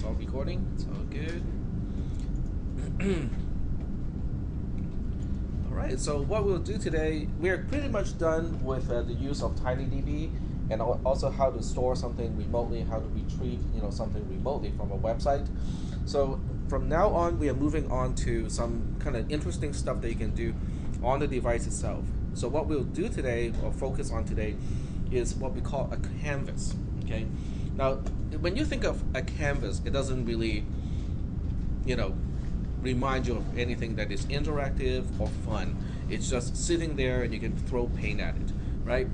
all recording. It's all good. All right. So what we'll do today, we're pretty much done with the use of TinyDB, and also how to store something remotely, how to retrieve something remotely from a website. So from now on, we are moving on to some kind of interesting stuff that you can do on the device itself. So what we'll do today, or focus on today, is what we call a canvas. Okay. Now, when you think of a canvas, it doesn't really, remind you of anything that is interactive or fun. It's just sitting there and you can throw paint at it, right?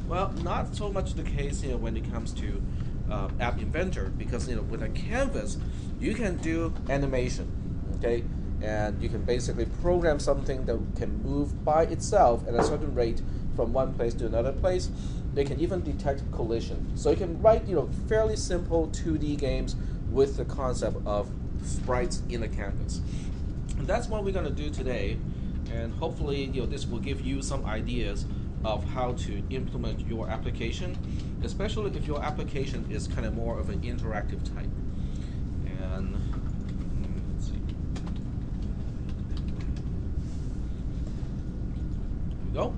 Well, not so much the case, when it comes to App Inventor, because with a canvas, you can do animation, okay, and you can basically program something that can move by itself at a certain rate from one place to another place. They can even detect collision. So you can write, fairly simple 2D games with the concept of sprites in a canvas. And that's what we're going to do today. And hopefully, this will give you some ideas of how to implement your application, especially if your application is kind of more of an interactive type. And let's see. Here we go.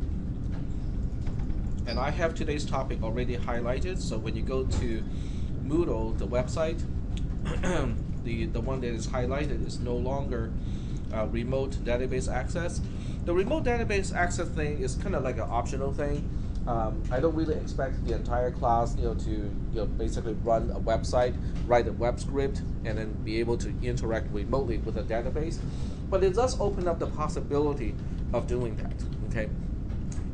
And I have today's topic already highlighted, so when you go to Moodle, the website, the one that is highlighted is no longer remote database access. The remote database access thing is kind of like an optional thing. I don't really expect the entire class, to basically run a website, write a web script, and then be able to interact remotely with a database. But it does open up the possibility of doing that. Okay,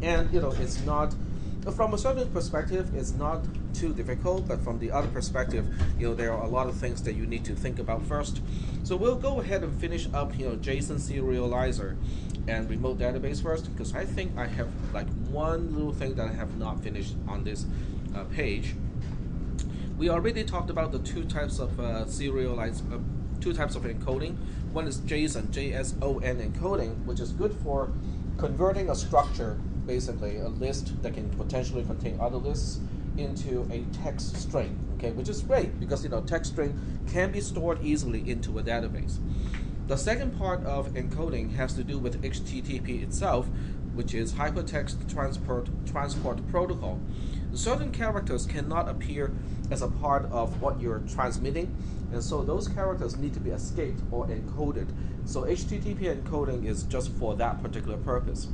and it's not. From a certain perspective, it's not too difficult, but from the other perspective, there are a lot of things that you need to think about first. So we'll go ahead and finish up, JSON serializer and remote database first, because I think I have like one little thing that I have not finished on this page. We already talked about the two types of two types of encoding. One is JSON, JSON encoding, which is good for converting a structure, basically a list that can potentially contain other lists, into a text string, okay, which is great because text string can be stored easily into a database. The second part of encoding has to do with HTTP itself, which is Hypertext Transport Protocol. Certain characters cannot appear as a part of what you're transmitting, and so those characters need to be escaped or encoded. So HTTP encoding is just for that particular purpose.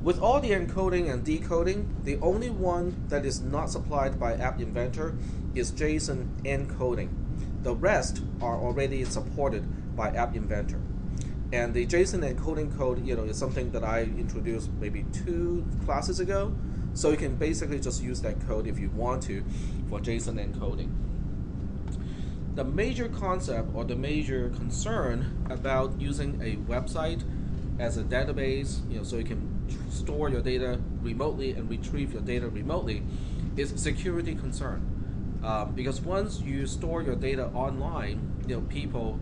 With all the encoding and decoding, the only one that is not supplied by App Inventor is JSON encoding. The rest are already supported by App Inventor. And the JSON encoding code, is something that I introduced maybe 2 classes ago. So you can basically just use that code if you want to for JSON encoding. The major concept or the major concern about using a website as a database, so you can store your data remotely and retrieve your data remotely, is security concern. Because once you store your data online,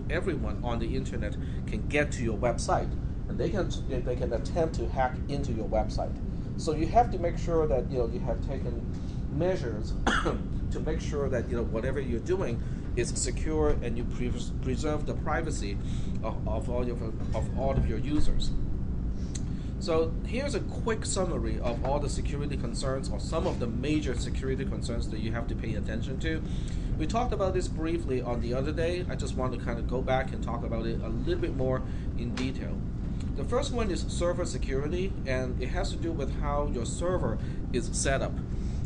everyone on the internet can get to your website, and they can attempt to hack into your website. So you have to make sure that you have taken measures to make sure that whatever you're doing is secure and you preserve the privacy of all of your users. So here's a quick summary of all the security concerns, or some of the major security concerns that you have to pay attention to. We talked about this briefly on the other day. I just want to kind of go back and talk about it a little bit more in detail. The first one is server security, and it has to do with how your server is set up.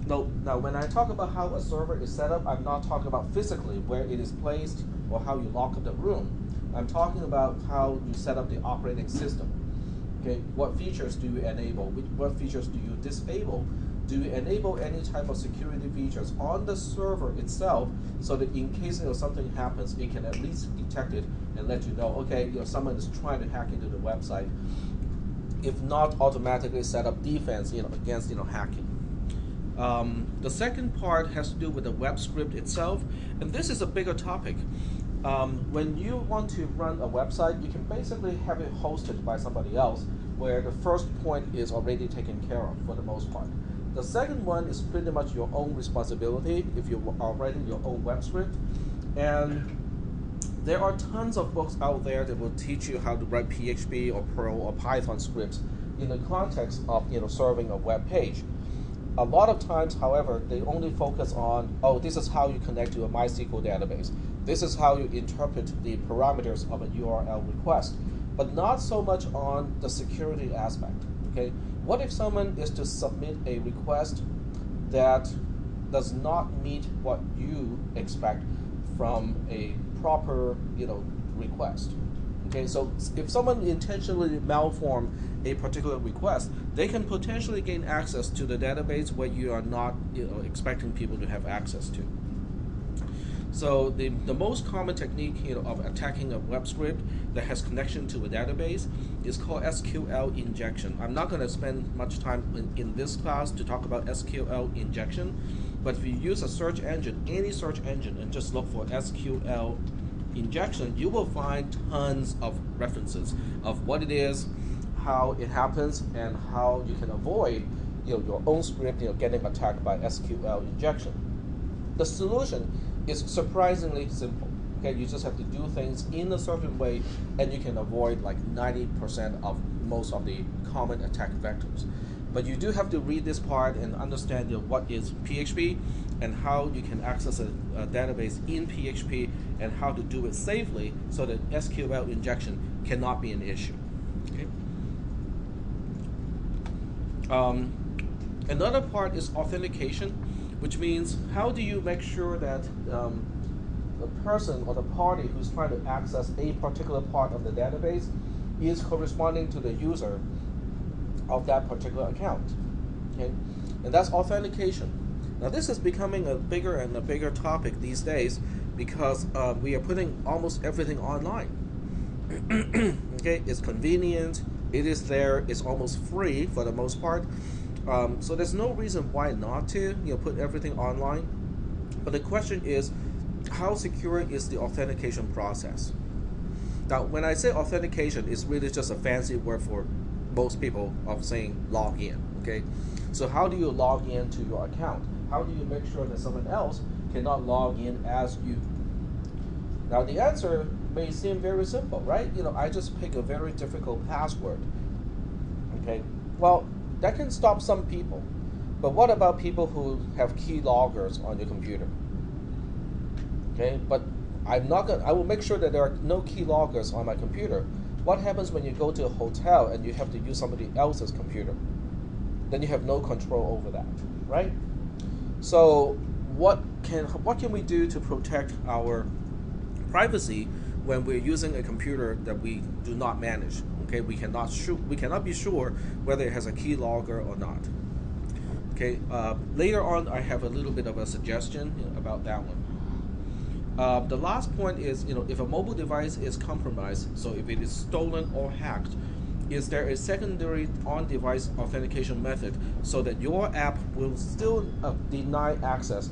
Now, when I talk about how a server is set up, I'm not talking about physically where it is placed or how you lock up the room. I'm talking about how you set up the operating system. Okay, what features do you enable? What features do you disable? Do you enable any type of security features on the server itself, so that in case something happens, it can at least detect it and let you know, okay, someone is trying to hack into the website. If not, automatically set up defense, against hacking. The second part has to do with the web script itself, and this is a bigger topic. When you want to run a website, you can basically have it hosted by somebody else, where the first point is already taken care of for the most part. The second one is pretty much your own responsibility if you are writing your own web script. And there are tons of books out there that will teach you how to write PHP or Perl or Python scripts in the context of serving a web page. A lot of times, however, they only focus on, oh, this is how you connect to a MySQL database. This is how you interpret the parameters of a URL request, but not so much on the security aspect. Okay, what if someone is to submit a request that does not meet what you expect from a proper, request? Okay, so if someone intentionally malform a particular request, they can potentially gain access to the database where you are not, expecting people to have access to. So the most common technique, of attacking a web script that has connection to a database is called SQL injection. I'm not going to spend much time in this class to talk about SQL injection, but if you use a search engine, any search engine, and just look for SQL injection, you will find tons of references of what it is, how it happens, and how you can avoid your own script getting attacked by SQL injection. The solution is surprisingly simple. Okay, you just have to do things in a certain way, and you can avoid like 90% of most of the common attack vectors. But you do have to read this part and understand what is PHP and how you can access a database in PHP and how to do it safely so that SQL injection cannot be an issue. Okay. Another part is authentication, which means how do you make sure that the person or the party who's trying to access a particular part of the database is corresponding to the user of that particular account. Okay, and that's authentication. Now this is becoming a bigger and a bigger topic these days because we are putting almost everything online. Okay, it's convenient, it is there, it's almost free for the most part. So there's no reason why not to put everything online. But the question is, how secure is the authentication process? Now, when I say authentication, it's really just a fancy word for most people of saying log in. Okay, so how do you log in to your account? How do you make sure that someone else cannot log in as you? Now, the answer may seem very simple, right? I just pick a very difficult password. Okay, well, that can stop some people. But what about people who have key loggers on your computer? Okay, but I will make sure that there are no key loggers on my computer. What happens when you go to a hotel and you have to use somebody else's computer? Then you have no control over that, right? So what can we do to protect our privacy when we're using a computer that we do not manage? Okay, we cannot be sure whether it has a key logger or not. Okay, later on I have a little bit of a suggestion about that one. The last point is, if a mobile device is compromised, so if it is stolen or hacked, is there a secondary on-device authentication method so that your app will still deny access,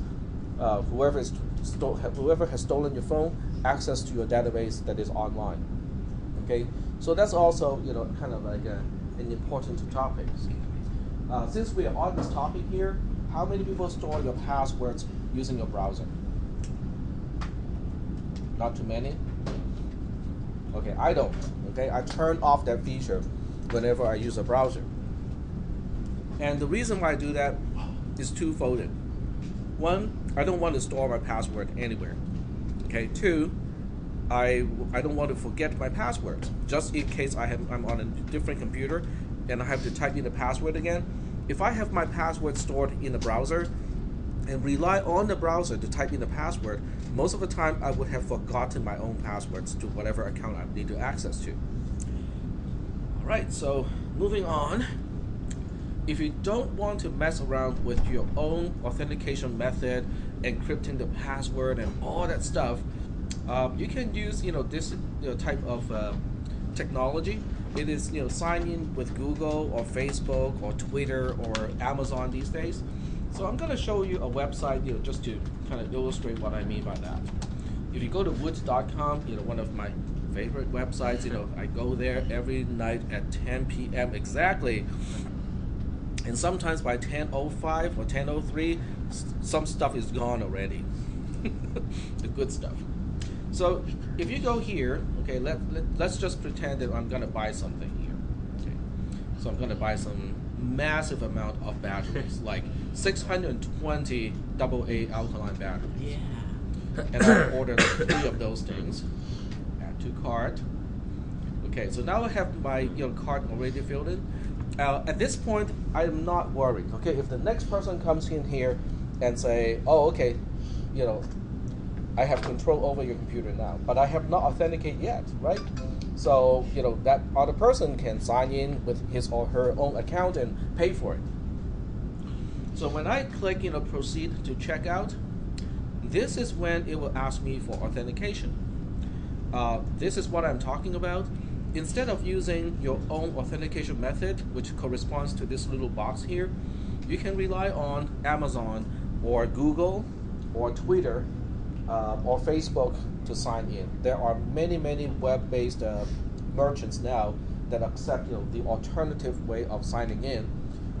whoever has stolen your phone, access to your database that is online? Okay, so that's also kind of like an important topic. Since we are on this topic here, how many people store your passwords using your browser? Not too many? Okay, I don't. Okay, I turn off that feature whenever I use a browser. And the reason why I do that is twofold. One, I don't want to store my password anywhere. Okay, two, I don't want to forget my password. Just in case I'm on a different computer and I have to type in the password again. If I have my password stored in the browser and rely on the browser to type in the password, most of the time I would have forgotten my own passwords to whatever account I need to access to. Alright, so moving on. If you don't want to mess around with your own authentication method, encrypting the password and all that stuff, you can use this type of technology. It is sign in with Google or Facebook or Twitter or Amazon these days. So I'm going to show you a website just to kind of illustrate what I mean by that. If you go to woods.com, one of my favorite websites, I go there every night at 10 p.m. exactly. And sometimes by 10:05 or 10:03, some stuff is gone already. The good stuff. So if you go here, okay, let's just pretend that I'm gonna buy something here. Okay, so I'm gonna buy some massive amount of batteries, like 620 AA alkaline batteries. Yeah. And I ordered 3 of those things. Add to cart. Okay, so now I have my cart already filled in. At this point, I'm not worried. Okay, if the next person comes in here and say, "Oh, okay, I have control over your computer now," but I have not authenticated yet, right? So that other person can sign in with his or her own account and pay for it. So when I click proceed to checkout, this is when it will ask me for authentication. This is what I'm talking about. Instead of using your own authentication method, which corresponds to this little box here, you can rely on Amazon or Google or Twitter or Facebook to sign in. There are many web-based merchants now that accept the alternative way of signing in.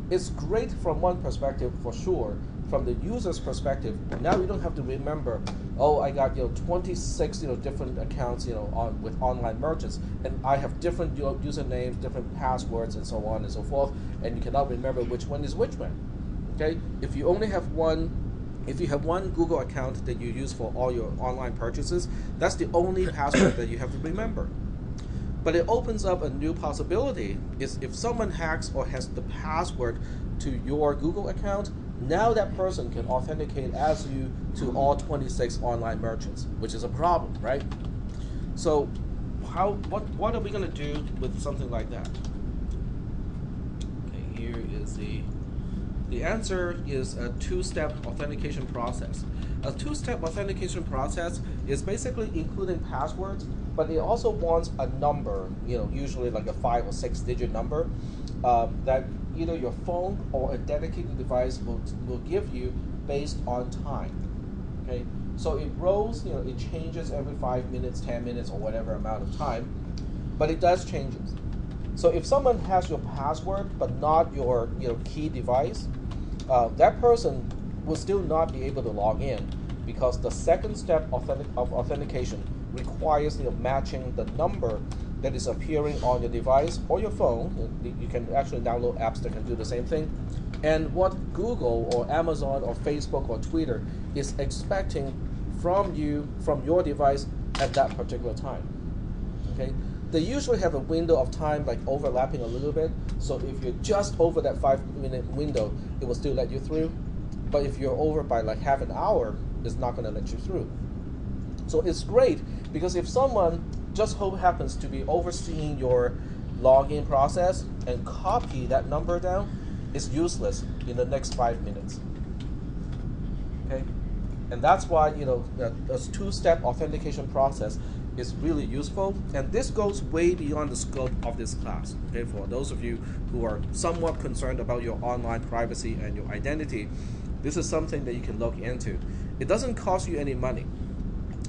It's great from one perspective for sure. From the user's perspective, now you don't have to remember, oh, I got 26 different accounts with online merchants, and I have different usernames, different passwords, and so on and so forth, and you cannot remember which one is which one. Okay, if you have one Google account that you use for all your online purchases, that's the only password that you have to remember. But it opens up a new possibility. Is if someone hacks or has the password to your Google account, now that person can authenticate as you to all 26 online merchants, which is a problem, right? So what are we going to do with something like that? Okay, here is the answer is a 2-step authentication process. A 2-step authentication process is basically including passwords, but it also wants a number, usually like a 5 or 6 digit number that either your phone or a dedicated device will give you based on time. Okay, so it rolls, it changes every 5 minutes, 10 minutes, or whatever amount of time, but it does changes. So if someone has your password but not your key device, that person will still not be able to log in, because the second step of authentication requires matching the number that is appearing on your device or your phone. You can actually download apps that can do the same thing. And what Google or Amazon or Facebook or Twitter is expecting from your device at that particular time. Okay? They usually have a window of time like overlapping a little bit. So if you're just over that 5-minute window, it will still let you through. But if you're over by like half an hour, it's not going to let you through. So it's great because if someone just happens to be overseeing your login process and copy that number down, it's useless in the next 5 minutes. Okay, and that's why this 2-step authentication process is really useful, and this goes way beyond the scope of this class. Okay, for those of you who are somewhat concerned about your online privacy and your identity, this is something that you can look into. It doesn't cost you any money.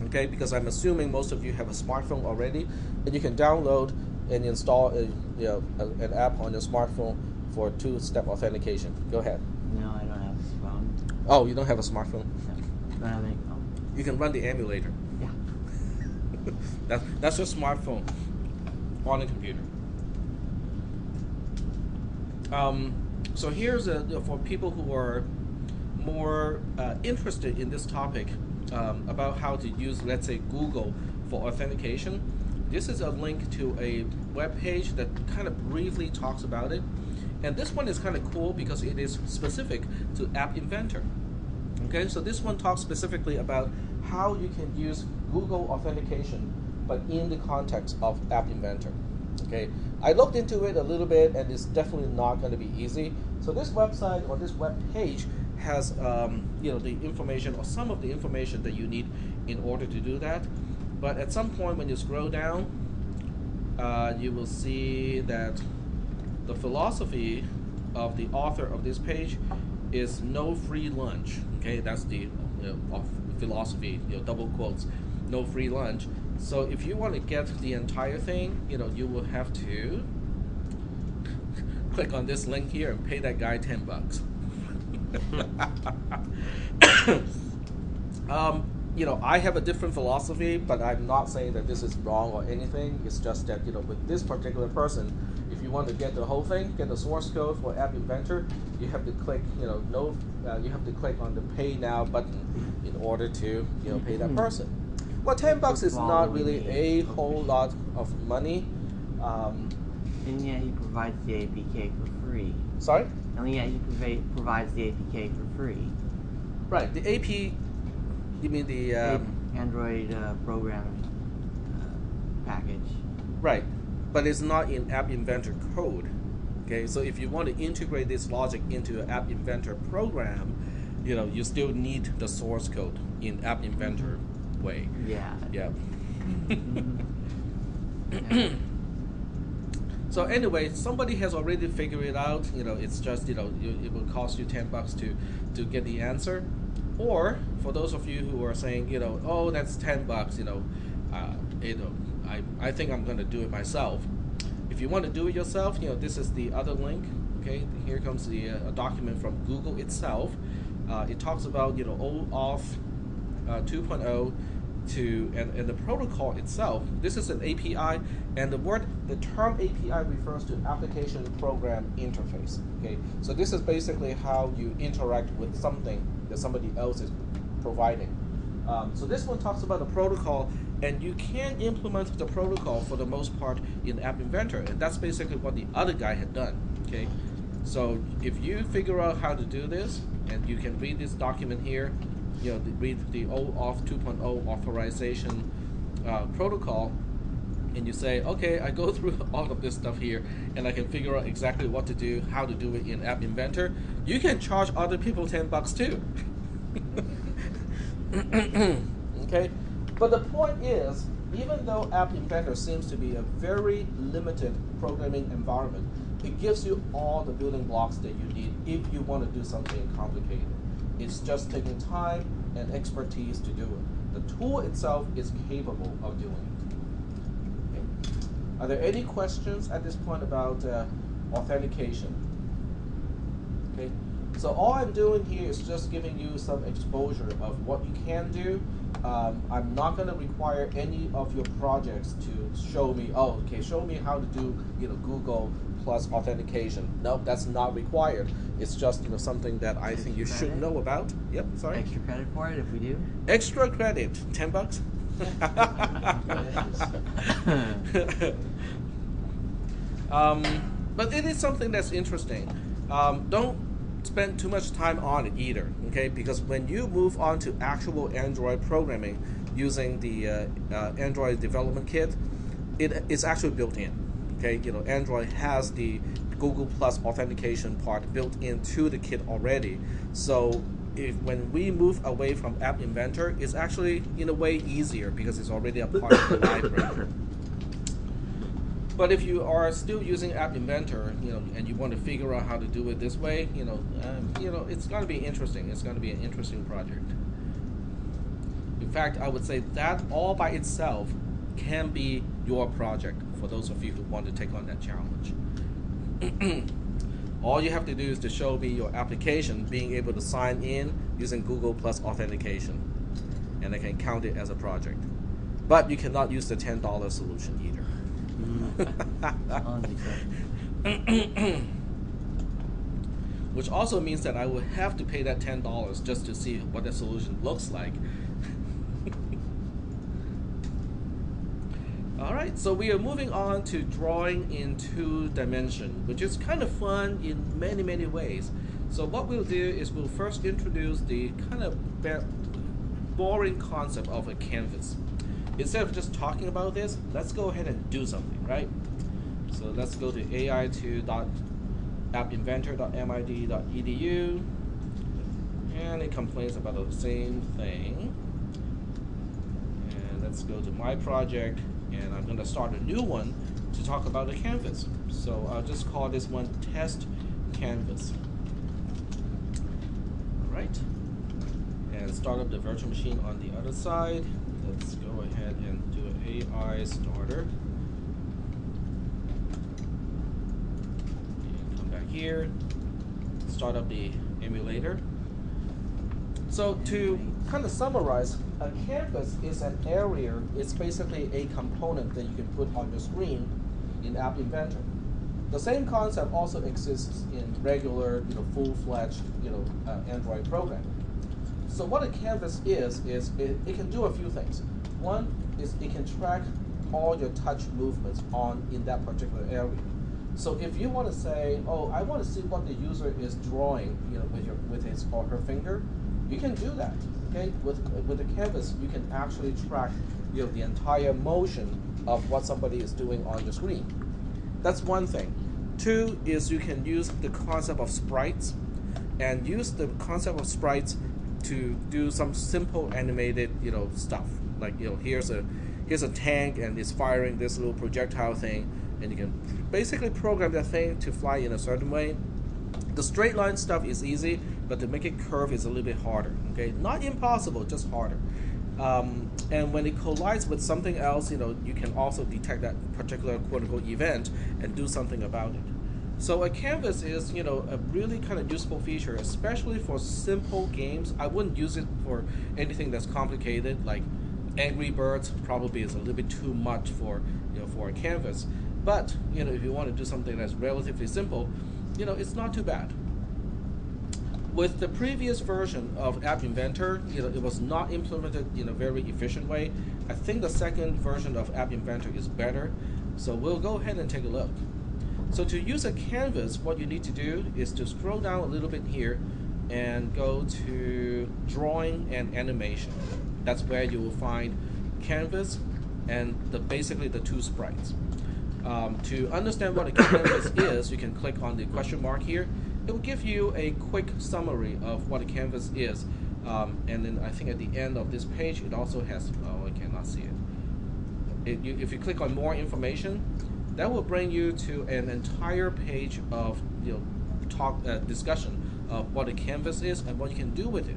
Okay, because I'm assuming most of you have a smartphone already, and you can download and install an app on your smartphone for 2-step authentication. Go ahead. No, I don't have a phone. Oh, you don't have a smartphone? No, I don't have any phone. You can run the emulator. Yeah. That's your smartphone on a computer. So here's for people who are more interested in this topic about how to use, let's say, Google for authentication. This is a link to a web page that kind of briefly talks about it. And this one is kind of cool because it is specific to App Inventor. Okay, so this one talks specifically about how you can use Google authentication, but in the context of App Inventor. Okay, I looked into it a little bit, and it's definitely not going to be easy. So this website or this web page has the information or some of the information that you need in order to do that. But at some point when you scroll down, you will see that the philosophy of the author of this page is no free lunch. Okay, that's the philosophy, double quotes, no free lunch. So if you want to get the entire thing, you will have to click on this link here and pay that guy $10. You know, I have a different philosophy, but I'm not saying that this is wrong or anything. It's just that, you know, with this particular person, if you want to get the whole thing, get the source code for App Inventor, you have to click, you know, you have to click on the Pay Now button in order to, you know, pay that person. Well, $10 is not really a whole lot of money. And yet he provides the APK for free. Sorry? And yet he provides the APK for free. Right. The AP, you mean the Android programming package. Right, but it's not in App Inventor code. Okay, so if you want to integrate this logic into an App Inventor program, you know, you still need the source code in App Inventor way. Yeah. Yeah. Yeah. So anyway, somebody has already figured it out. You know, it's just, you know, it will cost you $10 to get the answer. Or for those of you who are saying, you know, oh, that's $10. You know, I think I'm going to do it myself. If you want to do it yourself, you know, this is the other link. Okay, here comes the a document from Google itself. It talks about, you know, OAuth 2.0 and the protocol itself. This is an API, and the term API refers to application program interface. Okay, so this is basically how you interact with something that somebody else is providing. So this one talks about the protocol, and you can implement the protocol for the most part in App Inventor, and that's basically what the other guy had done. Okay, so if you figure out how to do this, and you can read this document here, you know, read the OAuth 2.0 authorization protocol, and you say, okay, I go through all of this stuff here, and I can figure out exactly what to do, how to do it in App Inventor. You can charge other people $10 too. Okay, but the point is, even though App Inventor seems to be a very limited programming environment, it gives you all the building blocks that you need if you want to do something complicated. It's just taking time and expertise to do it. The tool itself is capable of doing it. Okay. Are there any questions at this point about authentication? Okay. So all I'm doing here is just giving you some exposure of what you can do. I'm not going to require any of your projects to show me, oh, okay, show me how to do, you know, Google plus authentication. No, that's not required. It's just, you know, something that I think you should know about. Yep, sorry. Extra credit for it if we do? Extra credit, $10. But it is something that's interesting. Don't spend too much time on it either, okay? Because when you move on to actual Android programming using the Android development kit, it is actually built in, okay? You know, Android has the Google Plus authentication part built into the kit already. So when we move away from App Inventor, it's actually in a way easier because it's already a part of the library. But if you are still using App Inventor, you know, and you want to figure out how to do it this way, you know, it's going to be interesting. It's going to be an interesting project. In fact, I would say that all by itself can be your project for those of you who want to take on that challenge. All you have to do is to show me your application being able to sign in using Google Plus authentication, and I can count it as a project. But you cannot use the $10 solution either. Which also means that I will have to pay that $10 just to see what the solution looks like. Alright, so we are moving on to drawing in 2 dimensions, which is kind of fun in many, many ways. So what we'll do is we'll first introduce the kind of boring concept of a canvas. Instead of just talking about this, let's go ahead and do something, right? So let's go to ai2.appinventor.mid.edu, and it complains about the same thing. And let's go to my project, and I'm going to start a new one to talk about the canvas. So I'll just call this one test canvas. All right, and start up the virtual machine on the other side. Let's go ahead and do an AI starter. And come here, start up the emulator. So to kind of summarize, a canvas is an area, it's basically a component that you can put on your screen in App Inventor. The same concept also exists in regular, full-fledged, Android programming. So what a canvas is it can do a few things. One is it can track all your touch movements in that particular area. So if you want to say, oh, I want to see what the user is drawing, with his or her finger, you can do that. Okay, with a canvas, you can actually track, the entire motion of what somebody is doing on the screen. That's one thing. Two is you can use the concept of sprites, and use the concept of sprites to do some simple animated, stuff. Like, here's a tank and it's firing this little projectile thing, and you can basically program that thing to fly in a certain way. The straight line stuff is easy, but to make it curve is a little bit harder. Okay, not impossible, just harder. And when it collides with something else, you can also detect that particular quote-unquote event and do something about it. So a canvas is, a really kind of useful feature, especially for simple games. I wouldn't use it for anything that's complicated, like Angry Birds probably is a little bit too much for, for a canvas. But, if you want to do something that's relatively simple, it's not too bad. With the previous version of App Inventor, it was not implemented in a very efficient way. I think the second version of App Inventor is better, so we'll go ahead and take a look. So to use a canvas, what you need to do is to scroll down a little bit here and go to Drawing and Animation. That's where you will find Canvas and basically the two sprites. To understand what a canvas is, you can click on the question mark here. It will give you a quick summary of what a canvas is. And then I think at the end of this page, it also has, oh, I cannot see it. If you click on more information, that will bring you to an entire page of discussion of what a canvas is and what you can do with it.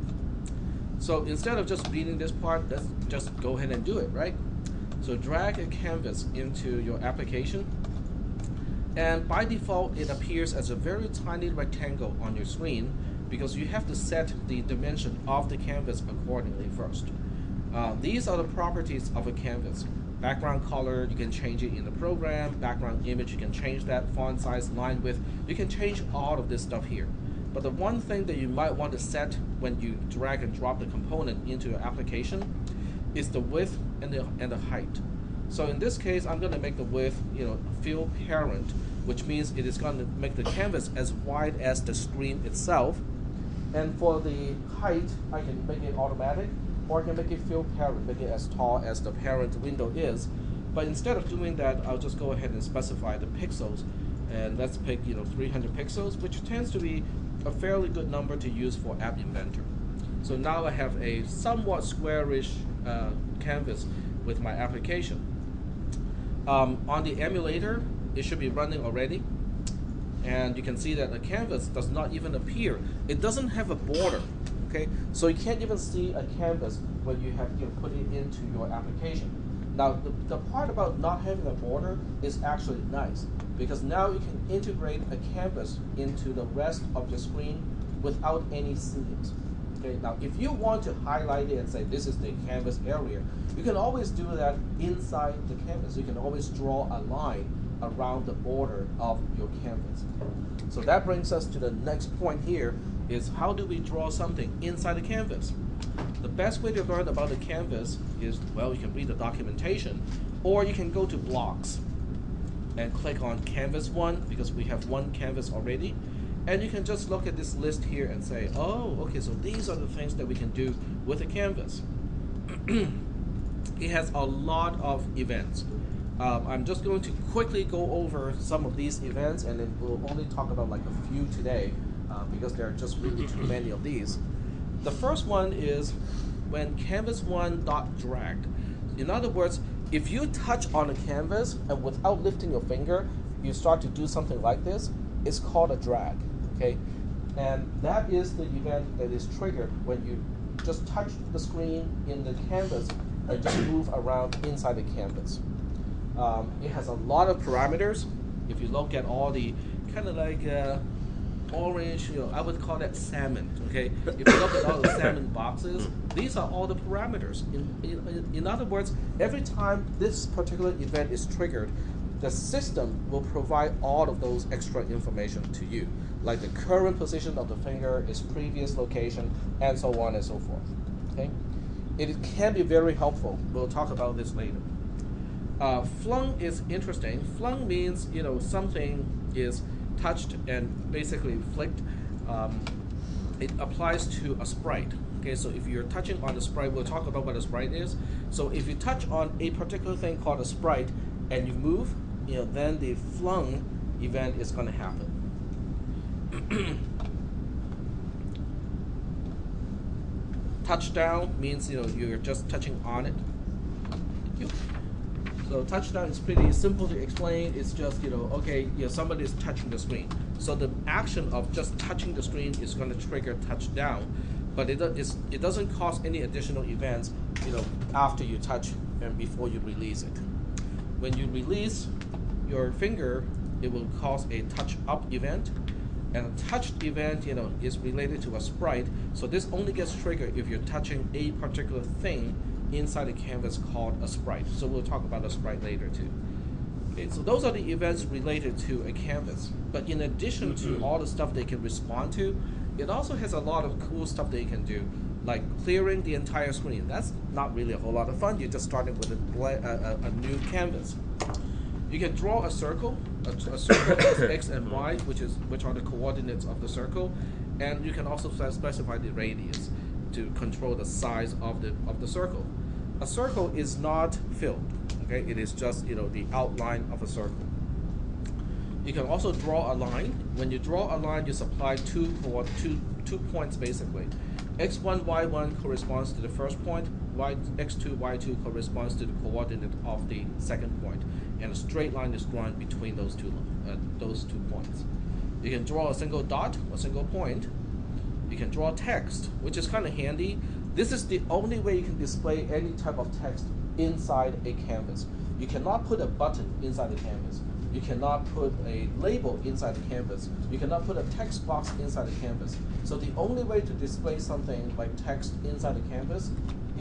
So instead of just reading this part, let's just go ahead and do it, right? So drag a canvas into your application, and by default it appears as a very tiny rectangle on your screen because you have to set the dimension of the canvas accordingly first. These are the properties of a canvas. Background color, you can change it in the program. Background image, you can change that. Font size, line width, you can change all of this stuff here. But the one thing that you might want to set when you drag and drop the component into your application is the width and the height. So in this case, I'm going to make the width, fill parent, which means it is going to make the canvas as wide as the screen itself. And for the height, I can make it automatic, or I can make it fill parent, make it as tall as the parent window is. But instead of doing that, I'll just go ahead and specify the pixels, and let's pick 300 pixels, which tends to be a fairly good number to use for App Inventor. So now I have a somewhat squarish canvas with my application. On the emulator, it should be running already, and you can see that the canvas does not even appear. It doesn't have a border. Okay, so you can't even see a canvas when you have put it into your application. Now, the part about not having a border is actually nice, because now you can integrate a canvas into the rest of your screen without any seams. Okay, now if you want to highlight it and say this is the canvas area, you can always do that inside the canvas. You can always draw a line around the border of your canvas. So that brings us to the next point here, is how do we draw something inside the canvas? The best way to learn about the canvas is, well, you can read the documentation, or you can go to blocks and click on canvas 1, because we have one canvas already, and you can just look at this list here and say, oh, okay, so these are the things that we can do with a canvas. It has a lot of events. I'm just going to quickly go over some of these events, and then we'll only talk about like a few today, because there are just really too many of these. The first one is when canvas1.dragged. In other words, if you touch on a canvas and without lifting your finger, you start to do something like this, it's called a drag, okay? And that is the event that is triggered when you just touch the screen in the canvas and just move around inside the canvas. It has a lot of parameters. If you look at all the kind of like orange, I would call that salmon. Okay, if you look at all the salmon boxes, these are all the parameters. In other words, every time this particular event is triggered, the system will provide all of those extra information to you, like the current position of the finger, its previous location, and so on and so forth. Okay, it can be very helpful. We'll talk about this later. Flung is interesting. Flung means something is touched and basically flicked. It applies to a sprite. Okay, so if you're touching on the sprite, we'll talk about what a sprite is. So if you touch on a particular thing called a sprite and you move, then the flung event is going to happen. Touchdown means you're just touching on it. Thank you. So touchdown is pretty simple to explain. It's just okay, somebody is touching the screen. So the action of just touching the screen is going to trigger touchdown, but it doesn't cause any additional events after you touch and before you release it. When you release your finger, it will cause a touch up event, and a touched event is related to a sprite. So this only gets triggered if you're touching a particular thing inside the canvas called a sprite. So we'll talk about a sprite later too. Okay, so those are the events related to a canvas. But in addition to all the stuff they can respond to, it also has a lot of cool stuff they can do, like clearing the entire screen. That's not really a whole lot of fun. You're just starting with a new canvas. You can draw a circle. A circle has x and y, which are the coordinates of the circle, and you can also specify the radius to control the size of the circle. A circle is not filled. Okay, it is just the outline of a circle. You can also draw a line. When you draw a line, you supply two points basically. X1, Y1 corresponds to the first point. X2, Y2 corresponds to the coordinate of the second point, and a straight line is drawn between those two points. You can draw a single dot or single point. You can draw text, which is kind of handy. This is the only way you can display any type of text inside a canvas. You cannot put a button inside the canvas. You cannot put a label inside the canvas. You cannot put a text box inside the canvas. So the only way to display something like text inside the canvas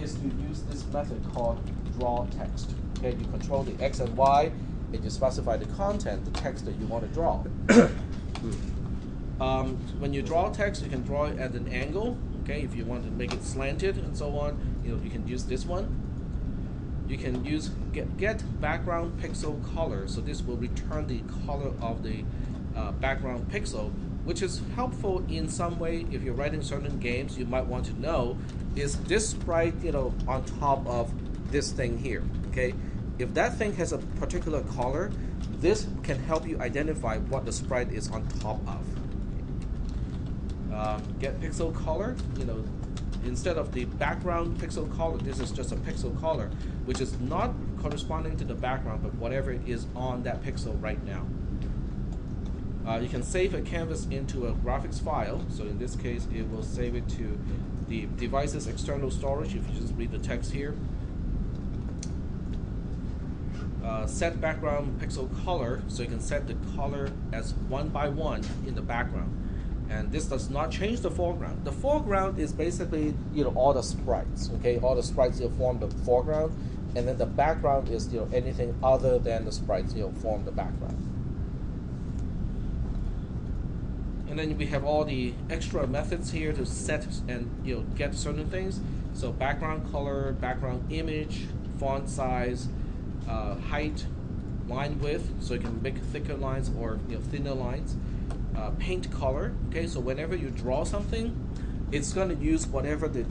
is to use this method called draw text. Okay, you control the X and Y, and you specify the content, the text that you want to draw. When you draw text, you can draw it at an angle. Okay, if you want to make it slanted and so on, you can use this one. You can use get background pixel color. So this will return the color of the background pixel, which is helpful in some way. If you're writing certain games, you might want to know, is this sprite on top of this thing here? Okay, if that thing has a particular color, this can help you identify what the sprite is on top of. Get pixel color, instead of the background pixel color, this is just a pixel color, which is not corresponding to the background, but whatever is on that pixel right now. You can save a canvas into a graphics file. So in this case, it will save it to the device's external storage. If you just read the text here. Set background pixel color, so you can set the color as 1 by 1 in the background. And this does not change the foreground. The foreground is basically, all the sprites. Okay, all the sprites form the foreground, and then the background is, anything other than the sprites, form the background. And then we have all the extra methods here to set and get certain things. So background color, background image, font size, height, line width, so you can make thicker lines or thinner lines. Paint color. Okay, so whenever you draw something, it's going to use whatever the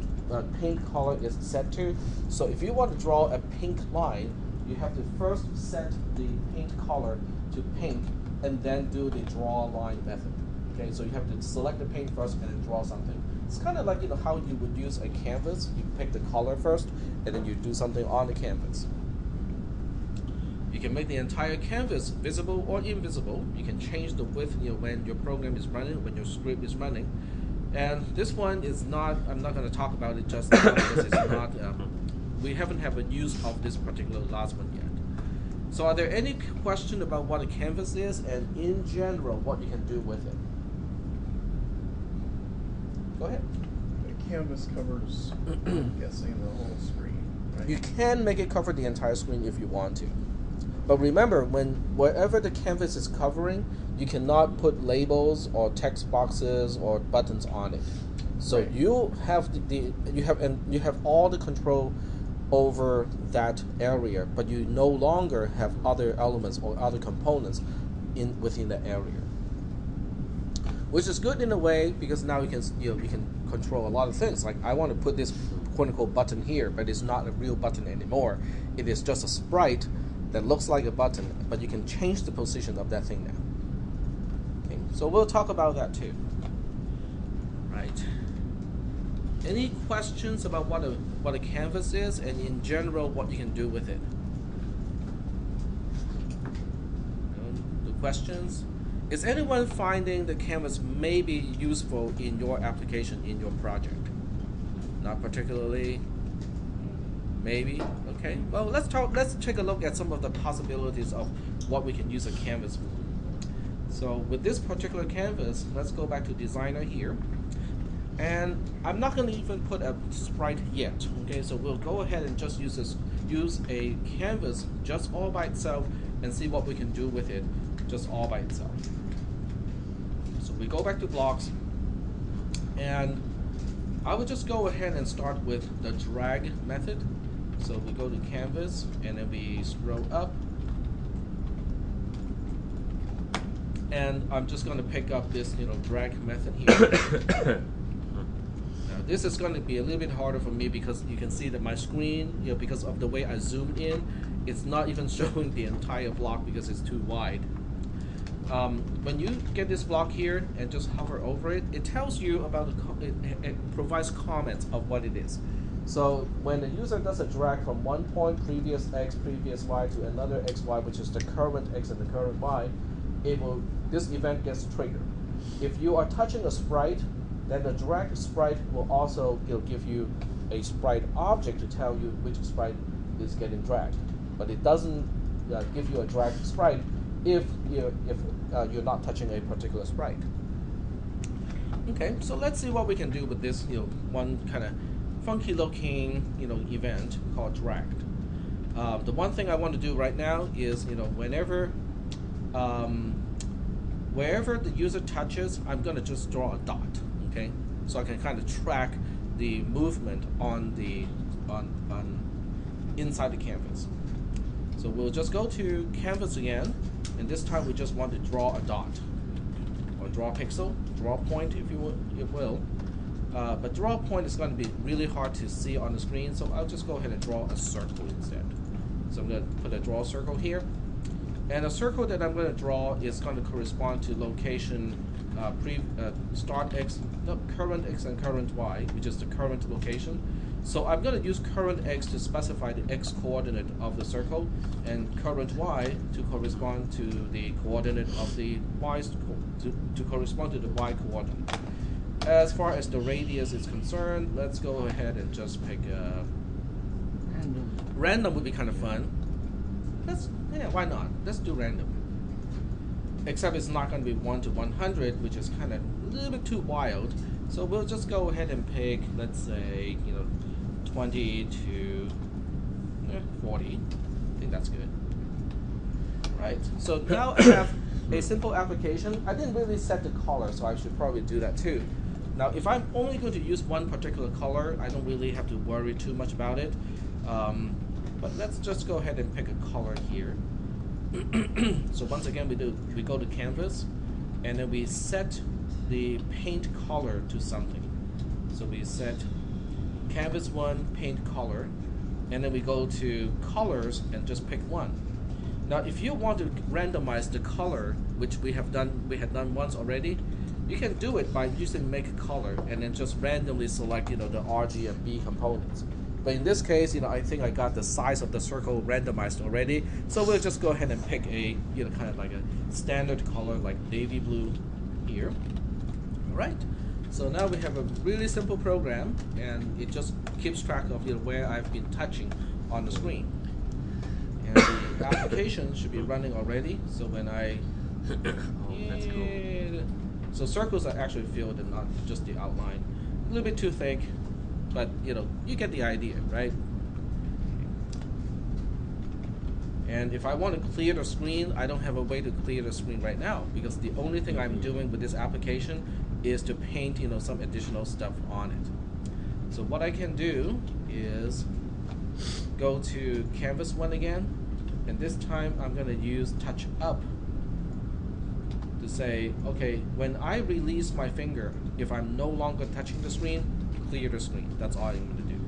paint color is set to. So if you want to draw a pink line, you have to first set the paint color to pink and then do the draw line method. Okay, so you have to select the paint first and then draw something. It's kind of like how you would use a canvas. You pick the color first and then you do something on the canvas. You can make the entire canvas visible or invisible. You can change the width when your program is running, when your script is running. And this one is not, I'm not going to talk about it just now because it's not, we haven't had a use of this particular last one yet. So are there any questions about what a canvas is and in general what you can do with it? Go ahead. The canvas covers, I'm guessing, the whole screen, right? You can make it cover the entire screen if you want to. But remember, wherever the canvas is covering, you cannot put labels or text boxes or buttons on it. So Right. you have you have all the control over that area, but you no longer have other elements or other components within the area. Which is good in a way because now you can control a lot of things. Like I want to put this quote unquote button here, but it's not a real button anymore. It is just a sprite that looks like a button, but you can change the position of that thing now. Okay, so we'll talk about that too. Right. Any questions about what a canvas is, and in general what you can do with it? The questions? Is anyone finding the canvas may be useful in your application, in your project? Not particularly. Maybe. Okay. Well, let's take a look at some of the possibilities of what we can use a canvas for. So with this particular canvas, let's go back to designer here. And I'm not going to even put a sprite yet. Okay, so we'll go ahead and just use a canvas just all by itself and see what we can do with it just all by itself. So we go back to blocks, and I would just go ahead and start with the drag method. So we go to canvas and then we scroll up, and I'm just going to pick up this drag method here. Now this is going to be a little bit harder for me because you can see that my screen, because of the way I zoomed in, it's not even showing the entire block because it's too wide. When you get this block here and just hover over it, it tells you about it provides comments of what it is. So when the user does a drag from one point, previous x, previous y, to another xy, which is the current x and the current y, this event gets triggered. If you are touching a sprite, then the drag sprite will also give you a sprite object to tell you which sprite is getting dragged. But it doesn't give you a drag sprite if you're not touching a particular sprite. Okay, so let's see what we can do with this one kind of funky looking event called dragged. The one thing I want to do right now is wherever the user touches, I'm going to just draw a dot. Okay, so I can kind of track the movement on inside the canvas. So we'll just go to canvas again, and this time we just want to draw a dot or draw a pixel, draw a point if you will. But draw a point is going to be really hard to see on the screen, so I'll just go ahead and draw a circle instead. So I'm going to put a draw circle here, and a circle that I'm going to draw is going to correspond to location current x and current y, which is the current location. So I'm going to use current x to specify the x coordinate of the circle, and current y to correspond to the coordinate of the y to correspond to the y coordinate. As far as the radius is concerned, let's go ahead and just pick a Random. random would be kind of fun. Why not? Let's do random. Except it's not going to be 1 to 100, which is kind of a little bit too wild. So we'll just go ahead and pick, let's say, 20 to 40. I think that's good. Right. So now I have a simple application. I didn't really set the color, so I should probably do that too. Now, if I'm only going to use one particular color, I don't really have to worry too much about it. But let's just go ahead and pick a color here. So once again, we go to canvas, and then we set the paint color to something. So we set canvas 1 paint color, and then we go to colors and just pick one. Now, if you want to randomize the color, which we had done once already, you can do it by using make color and then just randomly select the RG and B components. But in this case, I think I got the size of the circle randomized already, so we'll just go ahead and pick a kind of like a standard color like navy blue here. All right. So now we have a really simple program, and it just keeps track of where I've been touching on the screen. And the application should be running already. So when I Oh, that's cool. so circles are actually filled and not just the outline. A little bit too thick, but you know, you get the idea, right? And if I want to clear the screen, I don't have a way to clear the screen right now, because the only thing I'm doing with this application is to paint, you know, some additional stuff on it. So what I can do is go to Canvas 1 again, and this time I'm going to use Touch Up to say, okay, when I release my finger, if I'm no longer touching the screen, clear the screen. That's all I'm going to do.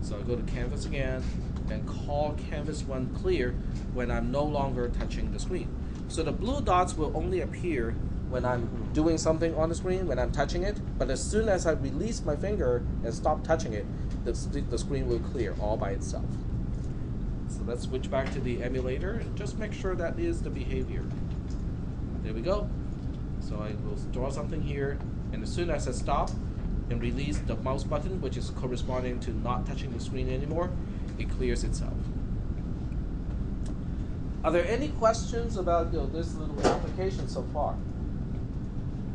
So I go to Canvas again and call Canvas 1 clear when I'm no longer touching the screen. So the blue dots will only appear when I'm doing something on the screen, when I'm touching it, but as soon as I release my finger and stop touching it, the screen will clear all by itself. So let's switch back to the emulator and just make sure that is the behavior. There we go. So I will draw something here, and as soon as I stop and release the mouse button, which is corresponding to not touching the screen anymore, it clears itself. Are there any questions about this little application so far?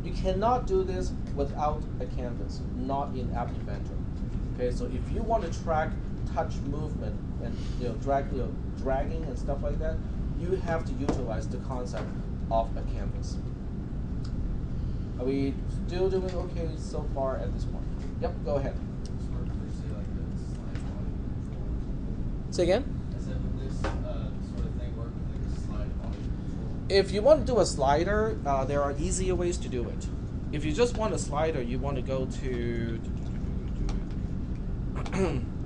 You cannot do this without a canvas, not in App Inventor. Okay, so if you want to track touch movement and dragging and stuff like that, you have to utilize the concept of a canvas. Are we still doing okay so far at this point? Yep, go ahead. Say again? I said, would this sort of thing work with like a slide volume control? If you want to do a slider, there are easier ways to do it. If you just want a slider, you want to go to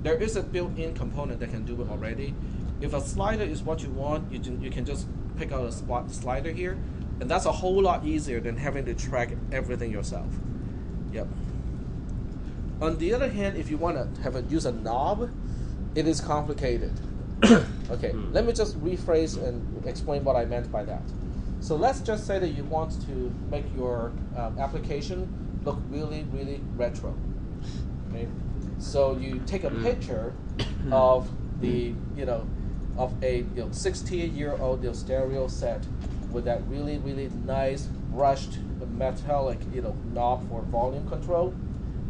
there is a built-in component that can do it already. If a slider is what you want, you can just pick out a spot slider here, and that's a whole lot easier than having to track everything yourself. Yep. On the other hand, if you want to use a knob, it is complicated. Okay, let me just rephrase and explain what I meant by that. So let's just say that you want to make your application look really, really retro. Okay, so you take a picture of the of a 16-year-old stereo set with that really, really nice brushed metallic knob for volume control,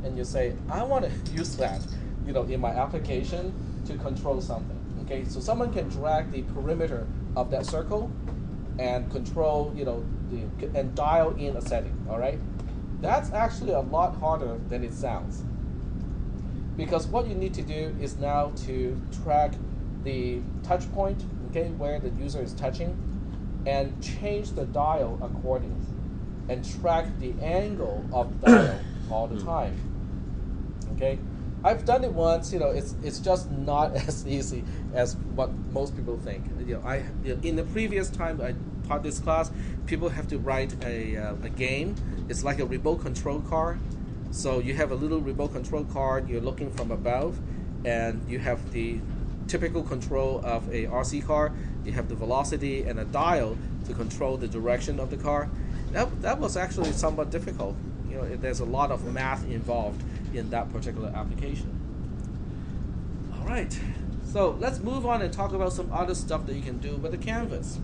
and you say, I want to use that in my application to control something. Okay, so someone can drag the perimeter of that circle and control, and dial in a setting. All right, that's actually a lot harder than it sounds, because what you need to do is now to track the touch point, okay, where the user is touching, and change the dial accordingly, and track the angle of the dial all the time. Okay. I've done it once. It's just not as easy as what most people think. In the previous time I taught this class, people have to write a game. It's like a remote control car. So you have a little remote control card. You're looking from above, and you have the typical control of a RC car. You have the velocity and a dial to control the direction of the car. That was actually somewhat difficult. There's a lot of math involved in that particular application. All right, so let's move on and talk about some other stuff that you can do with the canvas.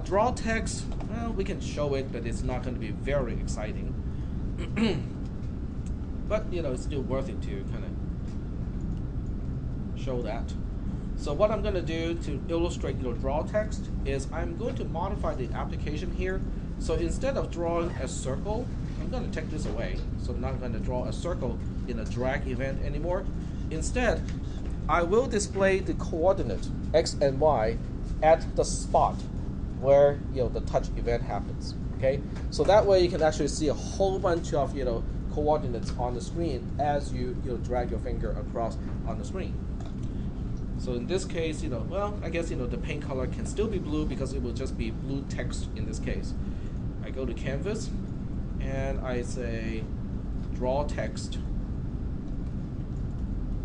Draw text, well, we can show it, but it's not going to be very exciting. But it's still worth it to kind of show that. So what I'm going to do to illustrate draw text is I'm going to modify the application here. So instead of drawing a circle, I'm going to take this away. So I'm not going to draw a circle in a drag event anymore. Instead, I will display the coordinate x and y at the spot where the touch event happens. Okay, so that way you can actually see a whole bunch of coordinates on the screen as you drag your finger across on the screen. So in this case, well, I guess the paint color can still be blue because it will just be blue text in this case. I go to Canvas and I say draw text.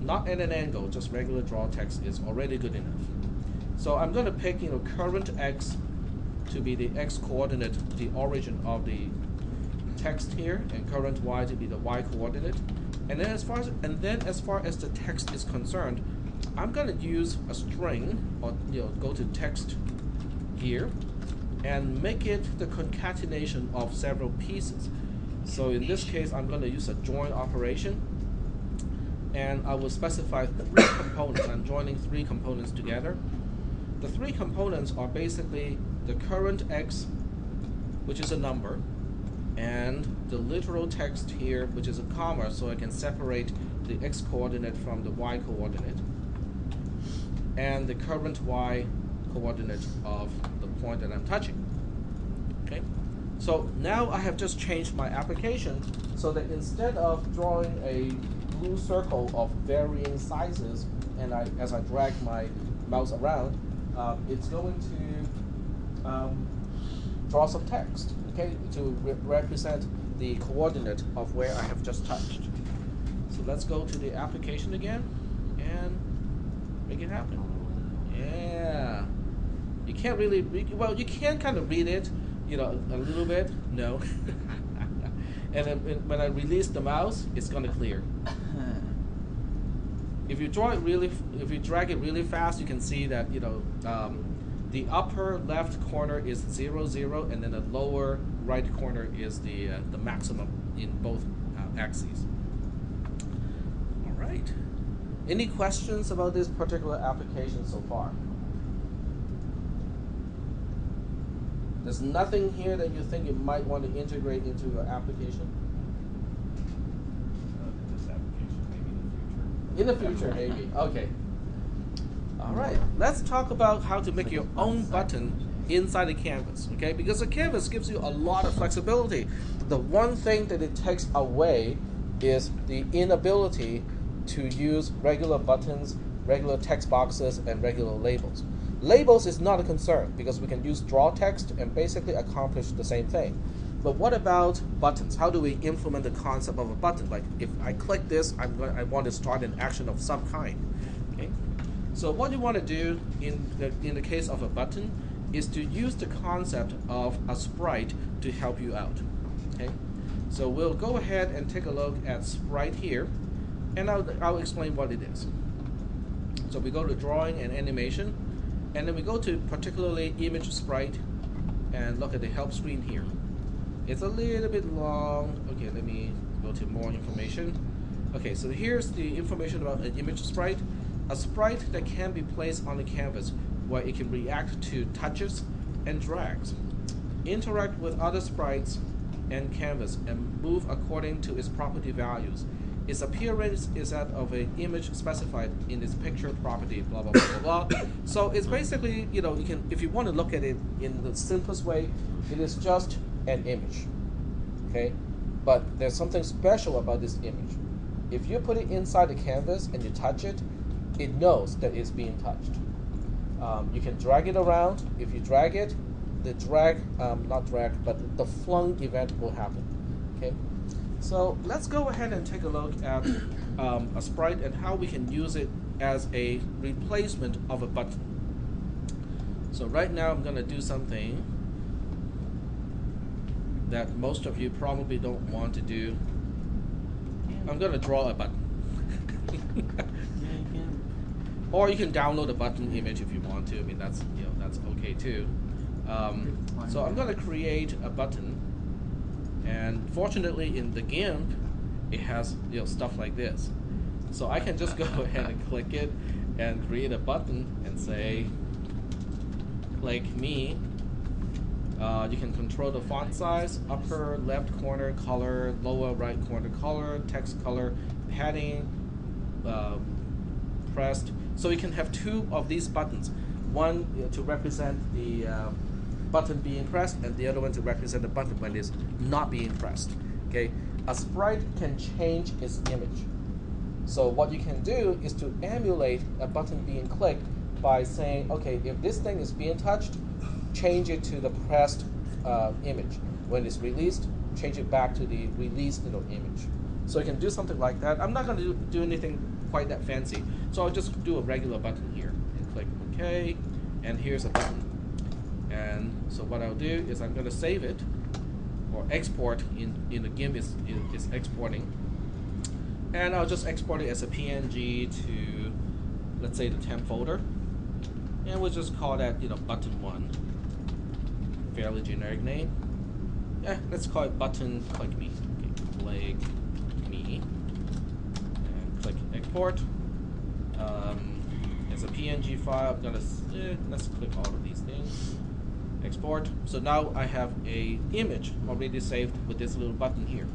Not at an angle, just regular draw text is already good enough. So I'm going to pick current x to be the x coordinate, the origin of the text here, and current y to be the y coordinate. And then as far as the text is concerned, I'm going to use a string, or go to text here and make it the concatenation of several pieces. So in this case, I'm going to use a join operation, and I will specify 3 components. I'm joining 3 components together. The 3 components are basically the current x, which is a number, and the literal text here, which is a comma, so I can separate the x coordinate from the y coordinate, and the current y coordinate of the point that I'm touching. Okay, so now I have just changed my application so that instead of drawing a blue circle of varying sizes, and as I drag my mouse around, it's going to draw some text, okay, to represent the coordinate of where I have just touched. So let's go to the application again and make it happen. Yeah. You can't really read, well, you can kind of read it, you know, a little bit. No. And then when I release the mouse, it's going to clear. If you drag it really fast, you can see that, you know, the upper left corner is 0, 0, and then the lower right corner is the maximum in both axes. All right. Any questions about this particular application so far? There's nothing here that you think you might want to integrate into your application? This application, maybe in the future. In the future, maybe. Okay. All right. Let's talk about how to make your own button inside the canvas, okay? Because the canvas gives you a lot of flexibility. The one thing that it takes away is the inability to use regular buttons, regular text boxes, and regular labels. Labels is not a concern because we can use draw text and basically accomplish the same thing. But what about buttons? How do we implement the concept of a button? Like if I click this, I want to start an action of some kind. Okay. So what you want to do in the case of a button is to use the concept of a sprite to help you out. Okay. So we'll go ahead and take a look at sprite here, and I'll explain what it is. So we go to drawing and animation, and then we go to particularly image sprite and look at the help screen here. It's a little bit long. Okay, let me go to more information. Okay, so here's the information about an image sprite. A sprite that can be placed on the canvas where it can react to touches and drags, interact with other sprites and canvas, and move according to its property values. Its appearance is that of an image specified in its picture property, blah, blah, blah, blah, blah. So it's basically, you know, you can, if you want to look at it in the simplest way, it is just an image, okay? But there's something special about this image. If you put it inside the canvas and you touch it, it knows that it's being touched. You can drag it around. If you drag it, the the flung event will happen, okay? So let's go ahead and take a look at a sprite and how we can use it as a replacement of a button. So right now I'm going to do something that most of you probably don't want to do. I'm going to draw a button. Or you can download a button image if you want to. I mean, that's, you know, that's okay too. So I'm going to create a button, and fortunately in the GIMP it has, you know, stuff like this. So I can just go ahead and click it and create a button and say, like me. You can control the font size, upper left corner color, lower right corner color, text color, heading, pressed. So you can have 2 of these buttons, one to represent the button being pressed, and the other one to represent the button when it's not being pressed. Okay, a sprite can change its image. So what you can do is to emulate a button being clicked by saying, okay, if this thing is being touched, change it to the pressed image. When it's released, change it back to the released image. So you can do something like that. I'm not going to do anything quite that fancy, so I'll just do a regular button here and click OK, and here's a button. And so what I'll do is I'm going to save it, or export in the GIMP is exporting, and I'll just export it as a PNG to, let's say, the temp folder, and we'll just call that, you know, button 1. Fairly generic name. Yeah, let's call it button click me. Okay. click me and click export. It's a PNG file. I'm gonna let's click all of these things. Export. So now I have a image already saved with this little button here.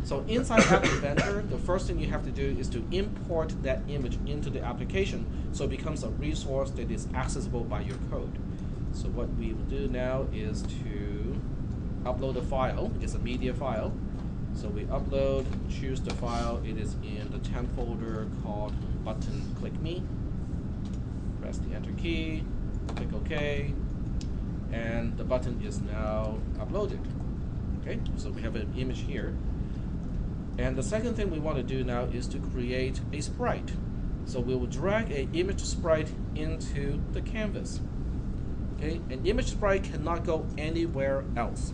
So inside App Inventor, the first thing you have to do is to import that image into the application so it becomes a resource that is accessible by your code. So what we will do now is to upload a file. It's a media file. So we upload, choose the file. It is in the temp folder called button click me. Press the enter key, click OK, and the button is now uploaded. Okay, so we have an image here. And the second thing we want to do now is to create a sprite. So we will drag an image sprite into the canvas. Okay, an image sprite cannot go anywhere else.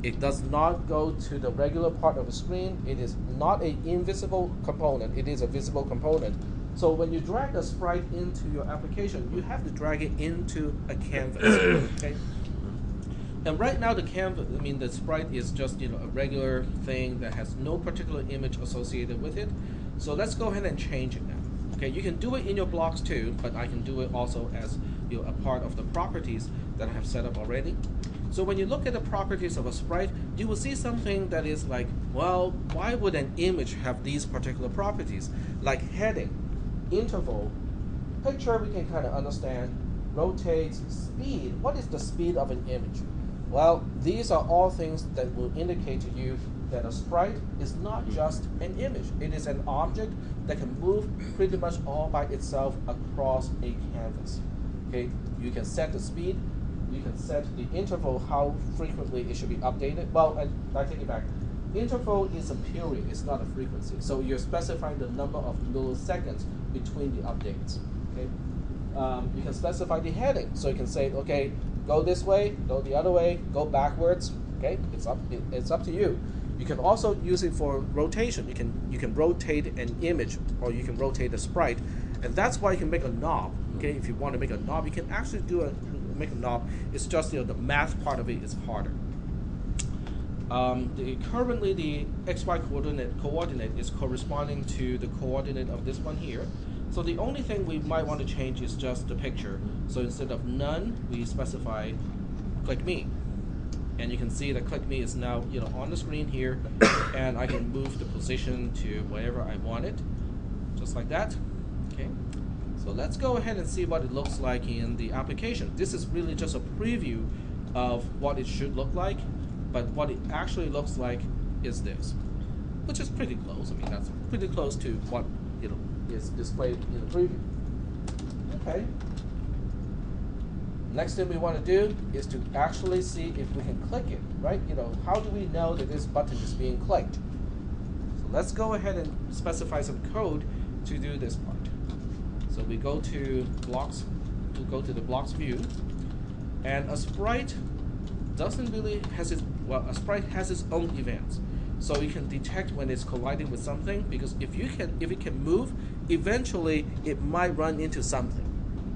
It does not go to the regular part of the screen. It is not an invisible component. It is a visible component. So when you drag a sprite into your application, you have to drag it into a canvas. Okay. And right now the canvas, the sprite is just a regular thing that has no particular image associated with it. So let's go ahead and change it now. Okay, you can do it in your blocks too, but I can do it also as a part of the properties that I have set up already. So when you look at the properties of a sprite, you will see something that is like, well, why would an image have these particular properties? Like heading, interval, picture we can kind of understand, rotate, speed. What is the speed of an image? Well, these are all things that will indicate to you that a sprite is not just an image. It is an object that can move pretty much all by itself across a canvas. Okay, you can set the speed, you can set the interval, how frequently it should be updated. Well, I take it back. Interval is a period, it's not a frequency. So you're specifying the number of milliseconds between the updates. Okay, you can specify the heading. So you can say, okay, go this way, go the other way, go backwards. Okay, it's up to you. You can also use it for rotation. You can rotate an image, or you can rotate a sprite, and that's why you can make a knob. Okay, if you want to make a knob, you can actually make a knob. It's just the math part of it is harder. Currently the XY coordinate is corresponding to the coordinate of this one here. So the only thing we might want to change is just the picture. So instead of none, we specify click me. And you can see that click me is now on the screen here, and I can move the position to wherever I want it, just like that. Okay. So let's go ahead and see what it looks like in the application. This is really just a preview of what it should look like, but what it actually looks like is this, which is pretty close. That's pretty close to what is displayed in the preview. Okay. Next thing we want to do is to actually see if we can click it, right? How do we know that this button is being clicked? So let's go ahead and specify some code to do this part. So we go to blocks, the blocks view, and a sprite doesn't really a sprite has its own events. So you can detect when it's colliding with something, because if it can move, eventually it might run into something.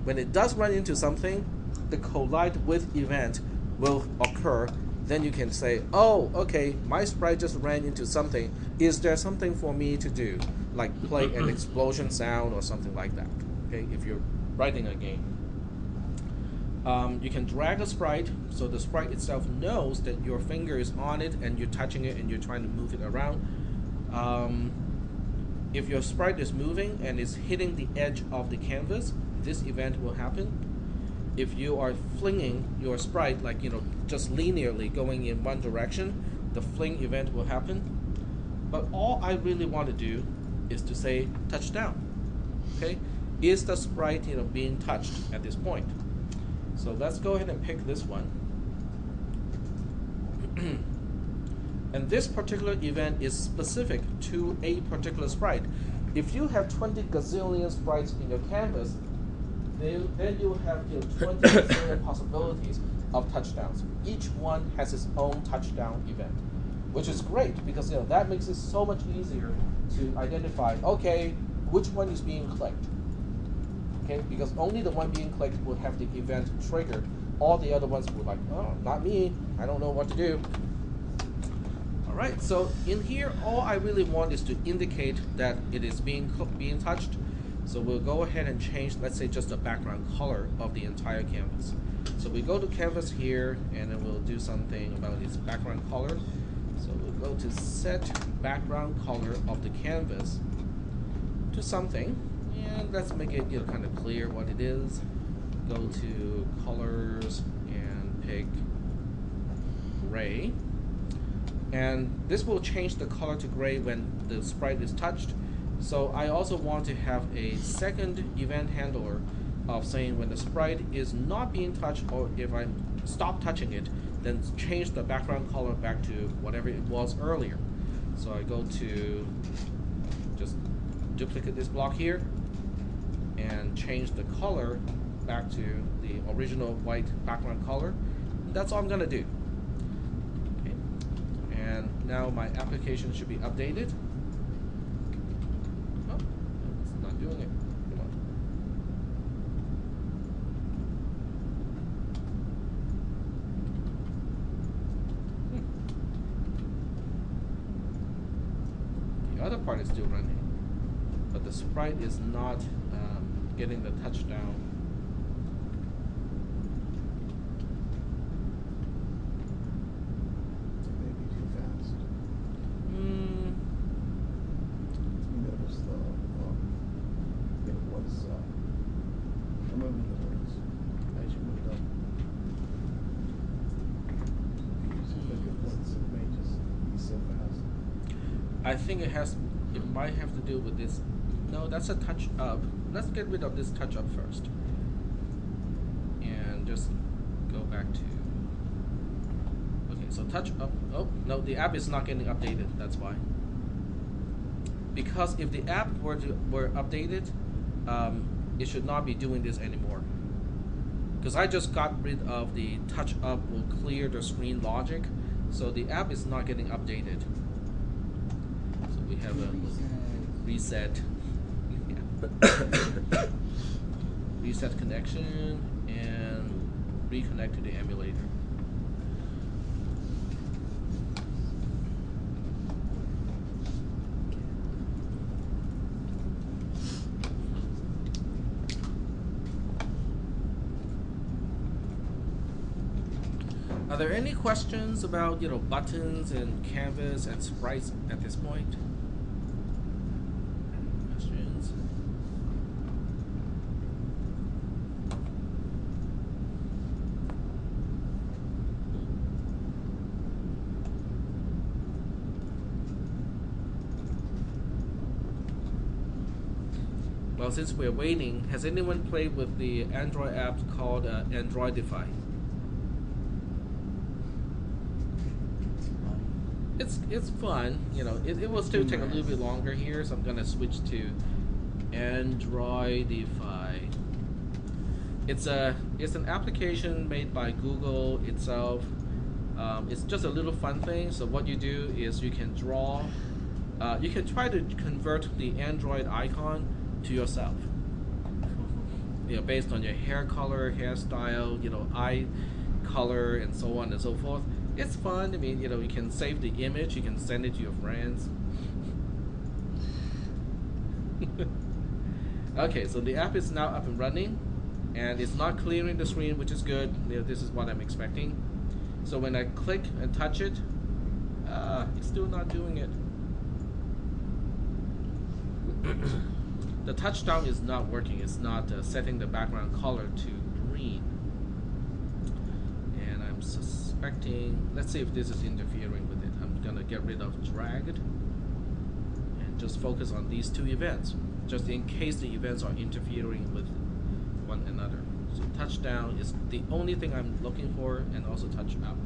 When it does run into something, the collide with event will occur. Then you can say, oh, okay, my sprite just ran into something. Is there something for me to do, like play an explosion sound or something like that? Okay, if you're writing a game. You can drag a sprite, so the sprite itself knows that your finger is on it and you're touching it and you're trying to move it around. If your sprite is moving and is hitting the edge of the canvas, this event will happen. If you are flinging your sprite, like just linearly going in one direction, the fling event will happen. But all I really want to do is to say touchdown. Okay, is the sprite being touched at this point? So let's go ahead and pick this one. And this particular event is specific to a particular sprite. If you have 20 gazillion sprites in your canvas, then you have 20 gazillion possibilities of touchdowns. Each one has its own touchdown event, which is great because that makes it so much easier to identify, okay, which one is being clicked. Okay, because only the one being clicked will have the event triggered. All the other ones will like, oh, not me. I don't know what to do. Alright, so in here, all I really want is to indicate that it is being touched. So we'll go ahead and change, let's say, just the background color of the entire canvas. So we go to canvas here, and then we'll do something about its background color. So we'll go to set background color of the canvas to something, and let's make it kind of clear what it is. Go to colors and pick gray. And this will change the color to gray when the sprite is touched. So I also want to have a second event handler of saying when the sprite is not being touched, or if I stop touching it, then change the background color back to whatever it was earlier. So I go to just duplicate this block here and change the color back to the original white background color. That's all I'm gonna do. Okay. And now my application should be updated. Oh, it's not doing it. Come on. The other part is still running, but the sprite is not getting the touchdown. Maybe too fast. You notice it was removing the words as you moved up. If you use it quick at once, it may just be so fast. I think it might have to do with this. No, that's a touch up. Let's get rid of this touch up first. And just go back to, okay, so touch up. Oh, no, the app is not getting updated, that's why. Because if the app were updated, it should not be doing this anymore. Because I just got rid of the touch up will clear the screen logic, so the app is not getting updated. So we have a reset. Reset connection and reconnect to the emulator. Are there any questions about buttons and canvas and sprites at this point? Questions? Well, since we're waiting, has anyone played with the Android app called Androidify? It's fun, it will still take a little bit longer here, so I'm gonna switch to Androidify. It's an application made by Google itself. It's just a little fun thing. So what you do is you can draw, you can try to convert the Android icon to yourself. Based on your hair color, hairstyle, eye color, and so on and so forth. It's fun. I mean, you can save the image, you can send it to your friends. Okay, so the app is now up and running, and it's not clearing the screen, which is good. This is what I'm expecting. So when I click and touch it, it's still not doing it. The touchdown is not working. It's not setting the background color to green. And I'm suspecting, let's see if this is interfering with it. I'm gonna get rid of dragged and just focus on these two events, just in case the events are interfering with one another. So touchdown is the only thing I'm looking for, and also touch up.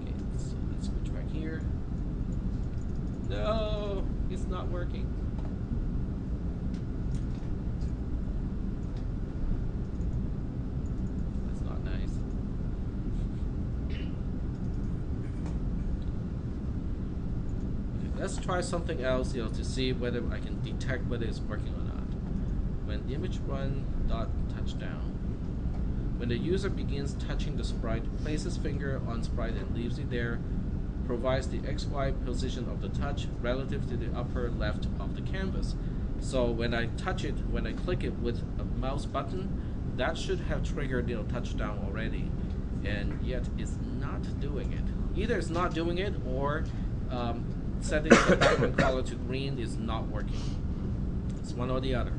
Okay, so let's switch back here. No, it's not working. That's not nice. Okay, let's try something else, to see whether I can detect whether it's working or not. When image run dot touchdown. When the user begins touching the sprite, places finger on sprite and leaves it there, provides the XY position of the touch relative to the upper left of the canvas. So when I touch it, when I click it with a mouse button, that should have triggered touchdown already, and yet it's not doing it. Either it's not doing it, or setting the background color to green is not working. It's one or the other.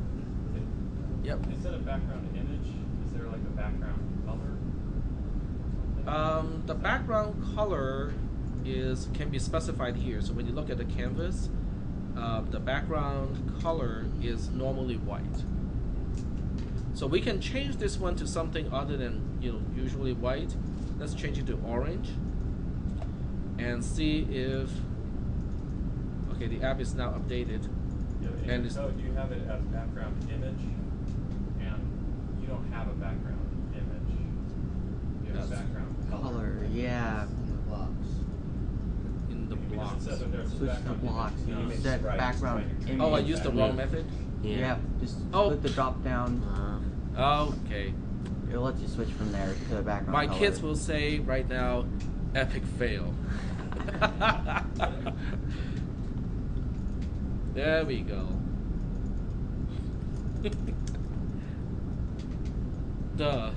Yep. Instead of background image, is there like a background color? The background color can be specified here. So when you look at the canvas, the background color is normally white. So we can change this one to something other than usually white. Let's change it to orange and see if the app is now updated. Yeah, and so you have it as background image, and you don't have a background image. You have a background Color, yeah. In the blocks. in the Because blocks. it says that there's Switch to background blocks. image, You image set sprite, background sprite. image. Oh, I used the wrong method? Yeah, just Oh. click the drop down. Okay. It'll let you switch from there to the background My color. kids will say right now, epic fail. There we go. Duh.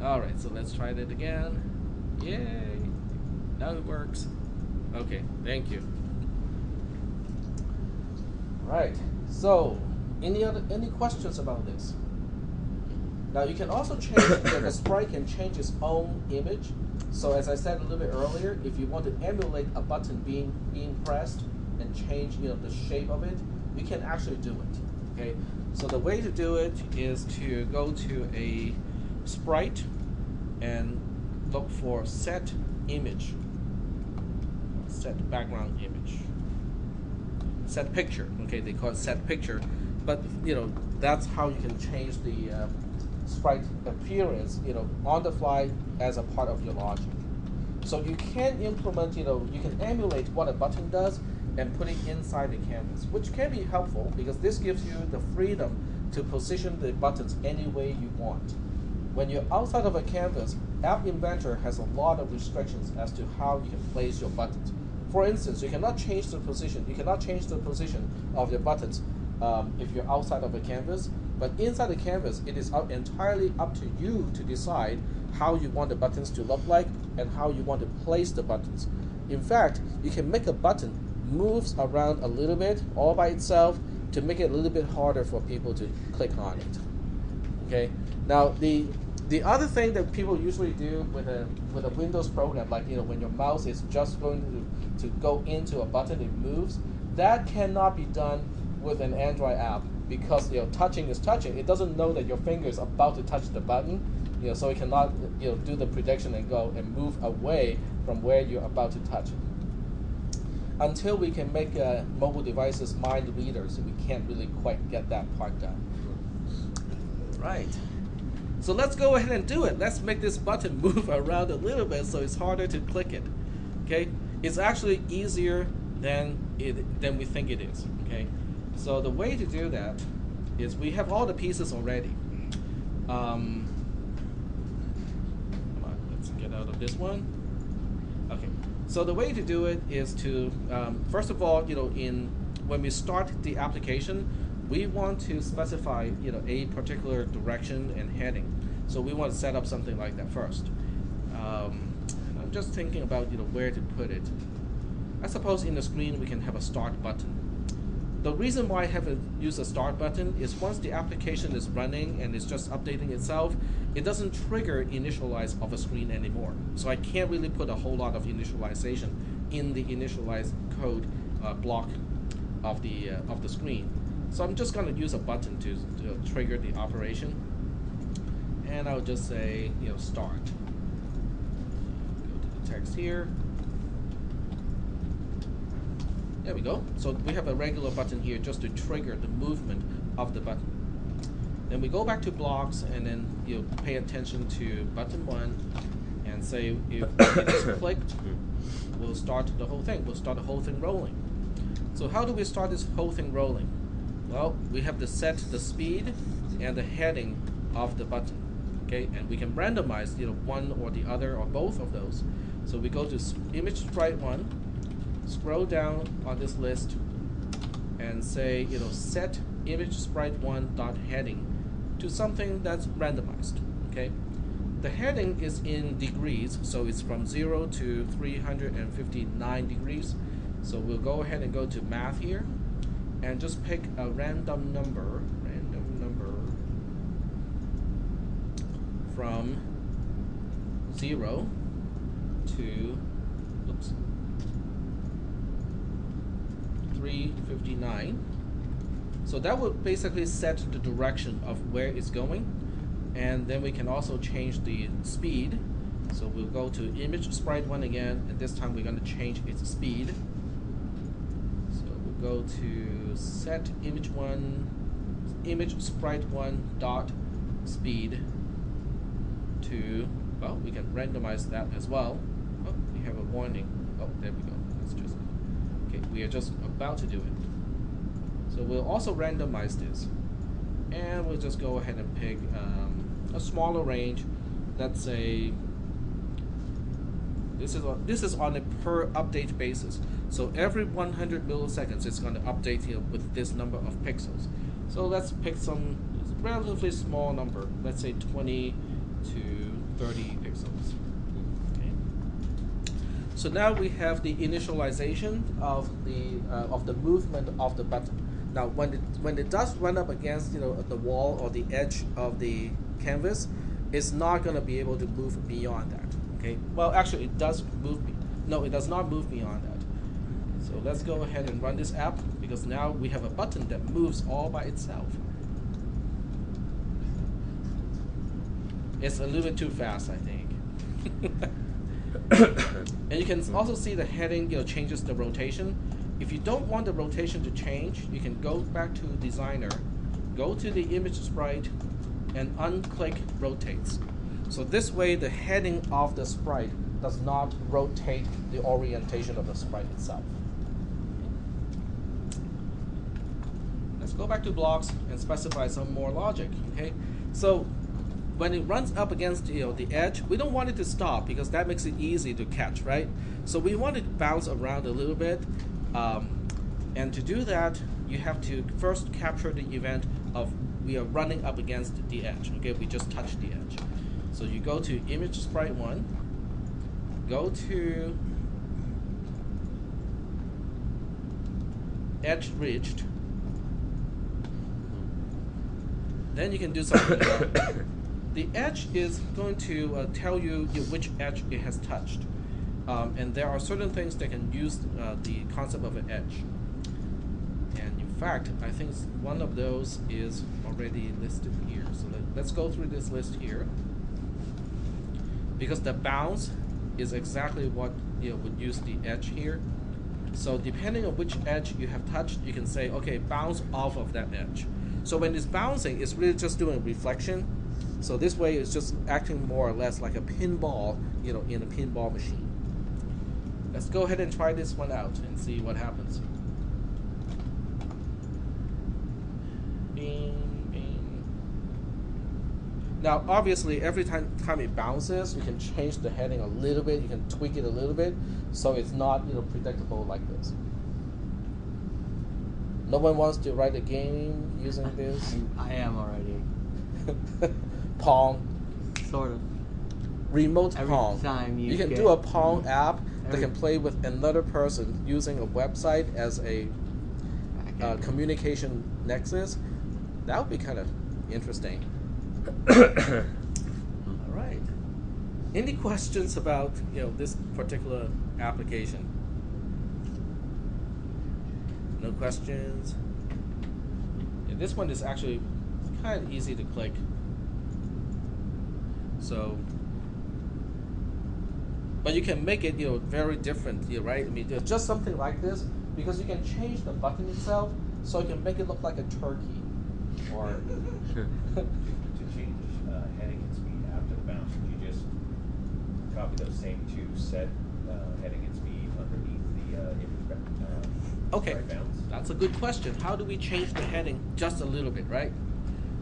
Alright, so let's try that again. Yay! Now it works. Okay, thank you. Right, so any questions about this? Now you can also change, the sprite can change its own image. So as I said a little bit earlier, if you want to emulate a button being pressed and change the shape of it, you can actually do it. Okay, so the way to do it is to go to a sprite and look for set image, set background image, set picture. Okay, they call it set picture, but that's how you can change the sprite appearance on the fly as a part of your logic. So you can implement, you can emulate what a button does and put it inside the canvas, which can be helpful because this gives you the freedom to position the buttons any way you want. When you're outside of a canvas, App Inventor has a lot of restrictions as to how you can place your buttons. For instance, you cannot change the position. You cannot change the position of your buttons if you're outside of a canvas. But inside the canvas, it is entirely up to you to decide how you want the buttons to look like and how you want to place the buttons. In fact, you can make a button moves around a little bit all by itself to make it a little bit harder for people to click on it. Okay. Now the other thing that people usually do with a Windows program, like when your mouse is just going to go into a button, it moves. That cannot be done with an Android app because touching is touching. It doesn't know that your finger is about to touch the button, so it cannot do the prediction and go and move away from where you're about to touch it. Until we can make mobile devices mind readers, we can't really quite get that part done. Right. So let's go ahead and do it. Let's make this button move around a little bit so it's harder to click it. Okay? It's actually easier than we think it is. Okay? So the way to do that is we have all the pieces already. Come on, let's get out of this one. Okay. So the way to do it is to first of all, when we start the application, we want to specify a particular direction and heading. So we want to set up something like that first. I'm just thinking about where to put it. I suppose in the screen we can have a start button. The reason why I haven't used a start button is once the application is running and it's just updating itself, it doesn't trigger initialize of a screen anymore. So I can't really put a whole lot of initialization in the initialize code block of the screen. So I'm just going to use a button to trigger the operation, and I'll just say start. Go to the text here. There we go. So we have a regular button here just to trigger the movement of the button. Then we go back to blocks and then pay attention to button 1 and say if it is clicked, we'll start the whole thing. We'll start the whole thing rolling. So how do we start this whole thing rolling? Well, we have to set the speed and the heading of the button. Okay, and we can randomize one or the other or both of those. So we go to image sprite 1, scroll down on this list, and say set image sprite 1 dot heading to something that's randomized. Okay, the heading is in degrees, so it's from 0 to 359 degrees. So we'll go ahead and go to math here, and just pick a random number from 0 to 359. So that will basically set the direction of where it's going, and then we can also change the speed. So we'll go to image sprite 1 again, and this time we're going to change its speed. So we'll go to set image sprite 1 dot speed to, well, we can randomize that as well. Oh, we have a warning. Oh, there we go. Let's just, okay, we are just about to do it. So we'll also randomize this, and we'll just go ahead and pick a smaller range. Let's say this is on a per update basis. So every 100 milliseconds, it's going to update with this number of pixels. So let's pick some relatively small number. Let's say 20 to 30 pixels. Okay. So now we have the initialization of the movement of the button. Now, when it does run up against the wall or the edge of the canvas, it's not going to be able to move beyond that. Okay. Well, actually, it does move. No, it does not move beyond that. So let's go ahead and run this app, because now we have a button that moves all by itself. It's a little bit too fast, I think. And you can also see the heading changes the rotation. If you don't want the rotation to change, you can go back to Designer, go to the image sprite, and unclick Rotates. So this way the heading of the sprite does not rotate the orientation of the sprite itself. Let's go back to blocks and specify some more logic. Okay, so when it runs up against the edge, we don't want it to stop, because that makes it easy to catch, right? So we want it to bounce around a little bit, and to do that, you have to first capture the event of we are running up against the edge. Okay, we just touched the edge. So you go to image sprite 1, go to edge reached, then you can do something. The edge is going to tell you which edge it has touched, and there are certain things that can use the concept of an edge. And in fact, I think one of those is already listed here. So let's go through this list here, because the bounce is exactly what would use the edge here. So depending on which edge you have touched, you can say, okay, bounce off of that edge. So when it's bouncing, it's really just doing reflection. So this way, it's just acting more or less like a pinball, in a pinball machine. Let's go ahead and try this one out and see what happens. Bing, bing. Now, obviously, every time it bounces, you can change the heading a little bit. You can tweak it a little bit, so it's not predictable like this. No one wants to write a game using this. I am already. Pong. Sort of. Remote Every Pong. time You can get- do a Pong app that Every- can play with another person using a website as a communication nexus. That would be kind of interesting. All right. Any questions about this particular application? No questions? Yeah, this one is actually kind of easy to click. So, but you can make it very different, right? I mean, there's just something like this, because you can change the button itself, so you can make it look like a turkey, or To change heading and speed after the bounce, would you just copy those same two set heading and speed underneath the okay, sprite bounce? that's a good question. How do we change the heading just a little bit, right?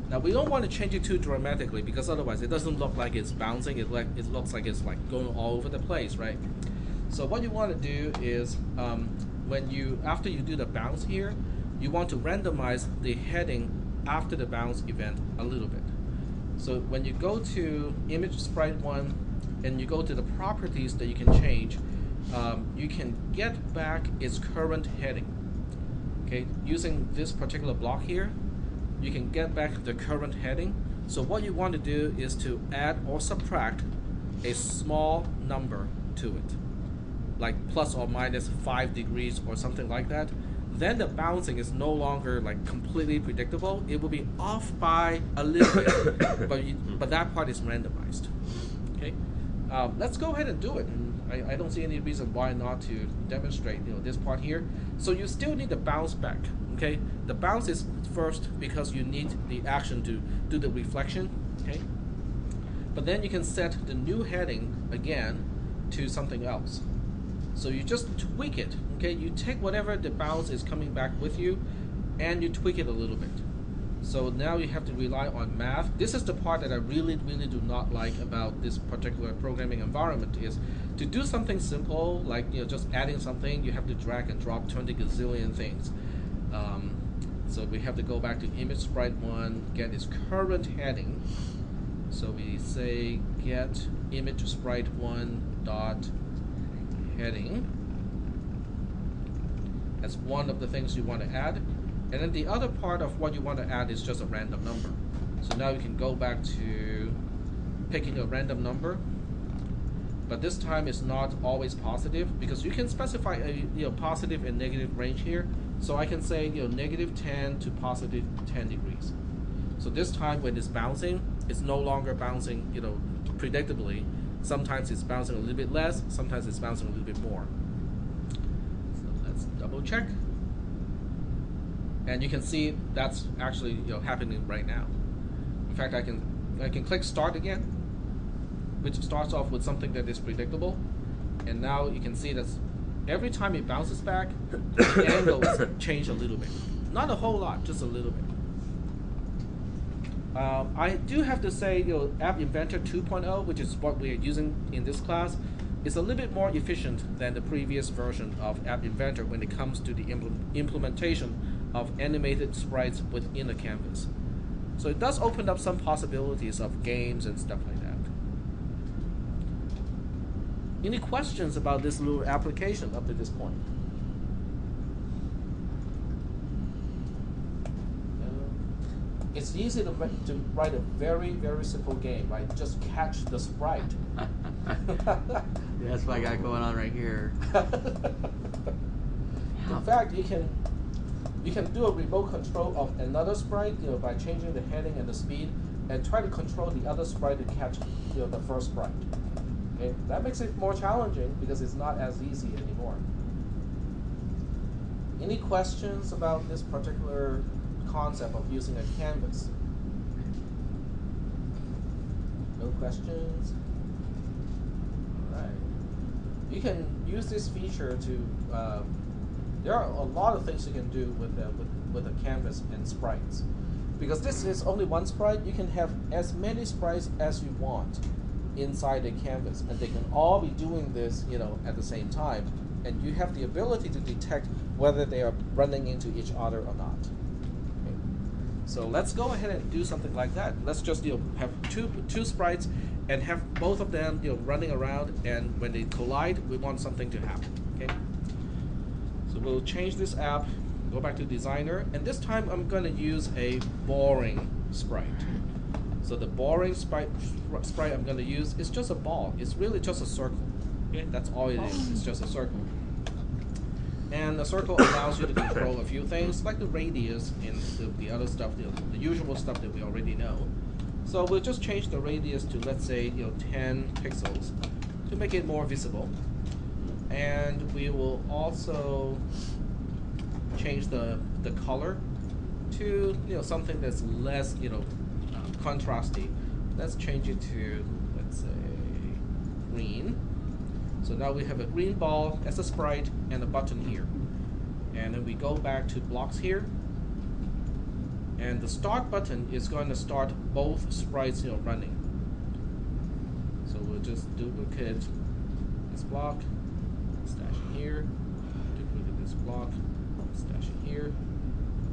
Now we don't want to change it too dramatically because otherwise it doesn't look like it's bouncing. It looks like it's like going all over the place, right? So what you want to do is after you do the bounce here, you want to randomize the heading after the bounce event a little bit. So when you go to image sprite 1 and you go to the properties that you can change, you can get back its current heading. Okay, using this particular block here, you can get back the current heading. So what you want to do is to add or subtract a small number to it, like plus or minus 5 degrees or something like that. Then the bouncing is no longer like completely predictable. It will be off by a little bit, but that part is randomized. Okay, let's go ahead and do it. And I don't see any reason why not to demonstrate this part here. So you still need the bounce back. Okay, the bounce is first because you need the action to do the reflection. Okay, but then you can set the new heading again to something else. So you just tweak it. Okay, you take whatever the bounce is coming back with you, and you tweak it a little bit. So now you have to rely on math. This is the part that I really do not like about this particular programming environment, is to do something simple like just adding something. You have to drag and drop 20 gazillion things. So we have to go back to image sprite 1, get its current heading. So we say get image sprite 1 dot heading. That's one of the things you want to add. And then the other part of what you want to add is just a random number. So now you can go back to picking a random number, but this time it's not always positive because you can specify a positive and negative range here. So I can say negative 10 to positive 10 degrees. So this time when it's bouncing, it's no longer bouncing predictably. Sometimes it's bouncing a little bit less, sometimes it's bouncing a little bit more. So let's double check. And you can see that's actually happening right now. In fact, I can click start again, which starts off with something that is predictable. And now you can see that every time it bounces back, the angles change a little bit. Not a whole lot, just a little bit. I do have to say, App Inventor 2.0, which is what we are using in this class, is a little bit more efficient than the previous version of App Inventor when it comes to the implementation of animated sprites within a canvas. So it does open up some possibilities of games and stuff like that. Any questions about this little application up to this point? It's easy to write a very simple game, right? Just catch the sprite. That's what I got going on right here. In fact, you can do a remote control of another sprite, by changing the heading and the speed, and try to control the other sprite to catch, the first sprite. Okay, that makes it more challenging because it's not as easy anymore. Any questions about this particular concept of using a canvas? No questions? All right. You can use this feature to. There are a lot of things you can do with a canvas and sprites. Because this is only one sprite, you can have as many sprites as you want inside a canvas, and they can all be doing this, at the same time, and you have the ability to detect whether they are running into each other or not. Okay. So let's go ahead and do something like that. Let's just have two sprites and have both of them running around, and when they collide, we want something to happen. Okay. So we'll change this app, go back to designer, and this time I'm going to use a boring sprite. So the boring sprite I'm going to use is just a ball. It's really just a circle. Okay, that's all it is. It's just a circle. And the circle allows you to control a few things, like the radius and the other stuff, the usual stuff that we already know. So we'll just change the radius to, let's say, 10 pixels to make it more visible. And we will also change the color to something that's less contrasty. Let's change it to, let's say, green. So now we have a green ball as a sprite and a button here. And then we go back to blocks here. And the start button is going to start both sprites running. So we'll just duplicate this block, stash it here, duplicate this block, stash it here,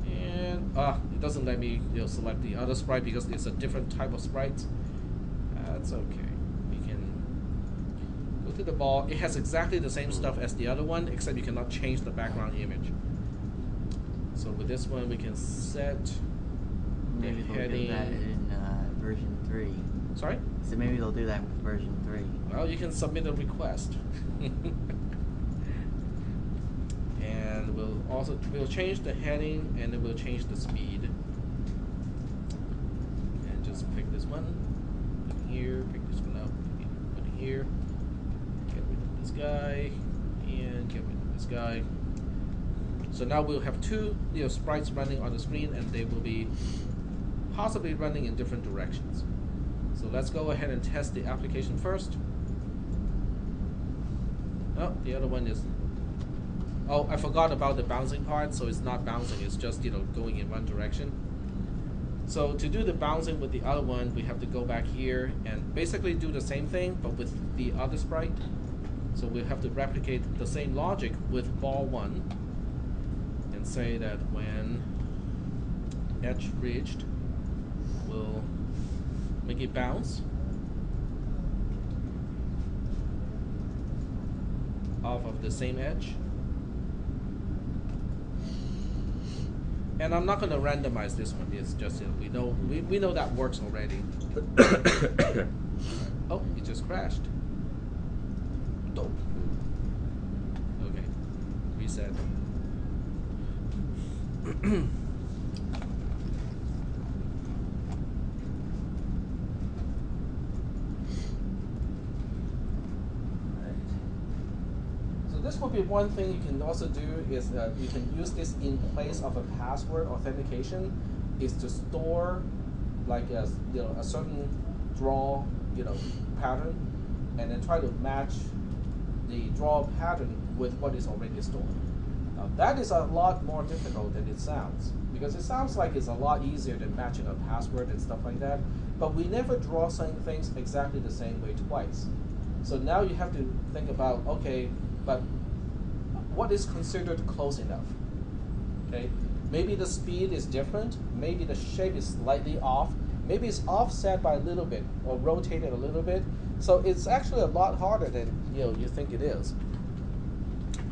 and it doesn't let me select the other sprite because it's a different type of sprite. That's okay. We can go to the ball. It has exactly the same stuff as the other one, except you cannot change the background image. So with this one, we can set Maybe the they'll heading. do that in version 3. Sorry? So maybe they'll do that with version 3. Well, you can submit a request. And we'll change the heading, and then we'll change the speed. And just pick this one, put it here, pick this one up, put it here. Get rid of this guy, and get rid of this guy. So now we'll have two sprites running on the screen, and they will be possibly running in different directions. So let's go ahead and test the application first. Oh, the other one is... Oh, I forgot about the bouncing part, so it's not bouncing, it's just going in one direction. So to do the bouncing with the other one, we have to go back here and basically do the same thing, but with the other sprite. So we'll have to replicate the same logic with ball 1 and say that when edge reached, we'll make it bounce off of the same edge. And I'm not going to randomize this one. It's just we know that works already. Oh, it just crashed. Dope. Okay, reset. This would be one thing you can also do is you can use this in place of a password authentication, is to store like a certain draw pattern, and then try to match the draw pattern with what is already stored. Now that is a lot more difficult than it sounds, because it sounds like it's a lot easier than matching a password and stuff like that, but we never draw some things exactly the same way twice. So now you have to think about, okay, but what is considered close enough? Okay, maybe the speed is different, maybe the shape is slightly off, maybe it's offset by a little bit or rotated a little bit. So it's actually a lot harder than you think it is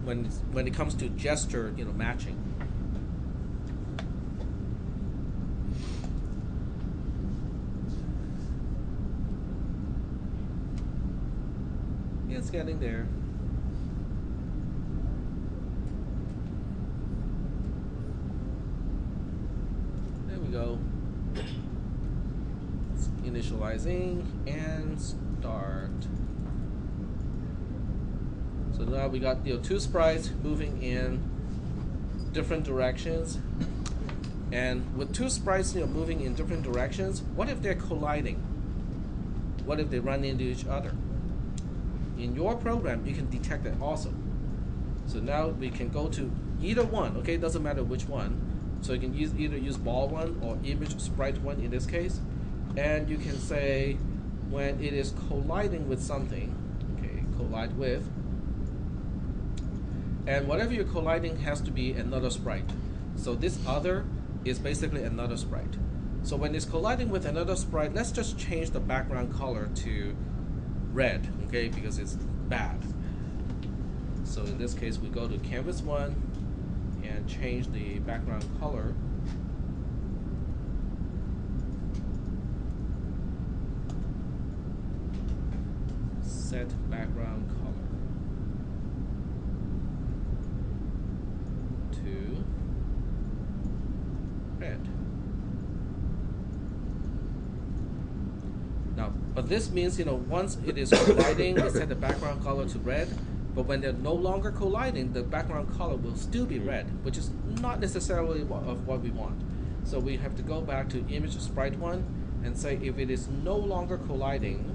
when it comes to gesture matching. It's getting there. Go. It's initializing and start. So now we got two sprites moving in different directions, and with two sprites moving in different directions, what if they're colliding? What if they run into each other? In your program, you can detect that also. So now we can go to either one. Okay, it doesn't matter which one. So you can either use ball 1 or image sprite 1 in this case, and you can say when it is colliding with something, okay, collide with, and whatever you're colliding has to be another sprite. So this other is basically another sprite. So when it's colliding with another sprite, let's just change the background color to red, okay, because it's bad. So in this case, we go to canvas 1 and change the background color set background color to red. Now, but this means once it is colliding, we set the background color to red. But when they're no longer colliding, the background color will still be red, which is not necessarily of what we want. So we have to go back to image sprite 1 and say if it is no longer colliding,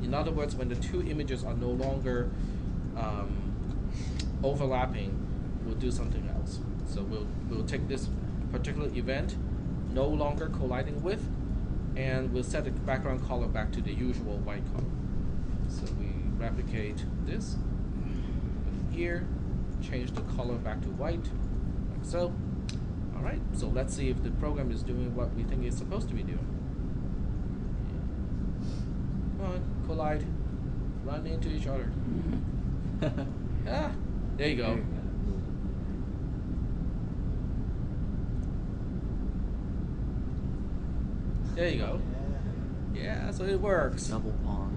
in other words, when the two images are no longer overlapping, we'll do something else. So we'll take this particular event, no longer colliding with, and we'll set the background color back to the usual white color. So we replicate this here, change the color back to white, like so. All right, so let's see if the program is doing what we think it's supposed to be doing. Come on, collide, run into each other. Ah, there you go. There you go. Yeah, so it works. Double pong.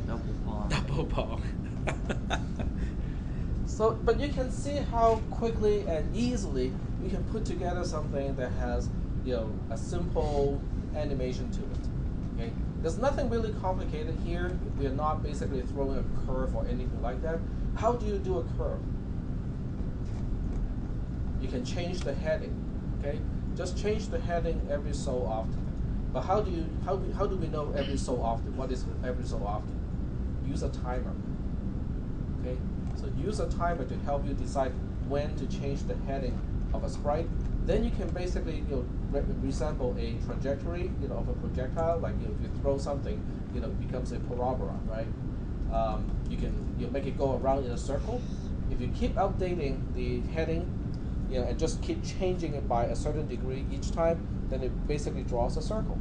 Double pong. Double pong. So, but you can see how quickly and easily you can put together something that has, a simple animation to it. Okay, there's nothing really complicated here. We are not basically throwing a curve or anything like that. How do you do a curve? You can change the heading. Okay, just change the heading every so often. But how do we know every so often? What is every so often? Use a timer. Okay, so use a timer to help you decide when to change the heading of a sprite. Then you can basically resemble a trajectory of a projectile. Like if you throw something, it becomes a parabola, right? You can make it go around in a circle. If you keep updating the heading, and just keep changing it by a certain degree each time, then it basically draws a circle.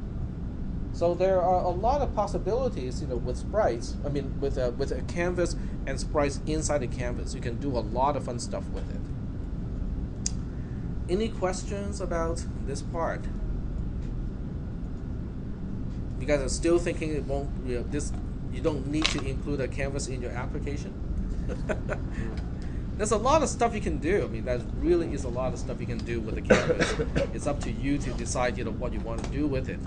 So there are a lot of possibilities, with sprites. I mean, with a canvas and sprites inside the canvas, you can do a lot of fun stuff with it. Any questions about this part? You guys are still thinking it won't? You don't need to include a canvas in your application? There's a lot of stuff you can do. I mean, that really is a lot of stuff you can do with the canvas. It's up to you to decide, what you want to do with it.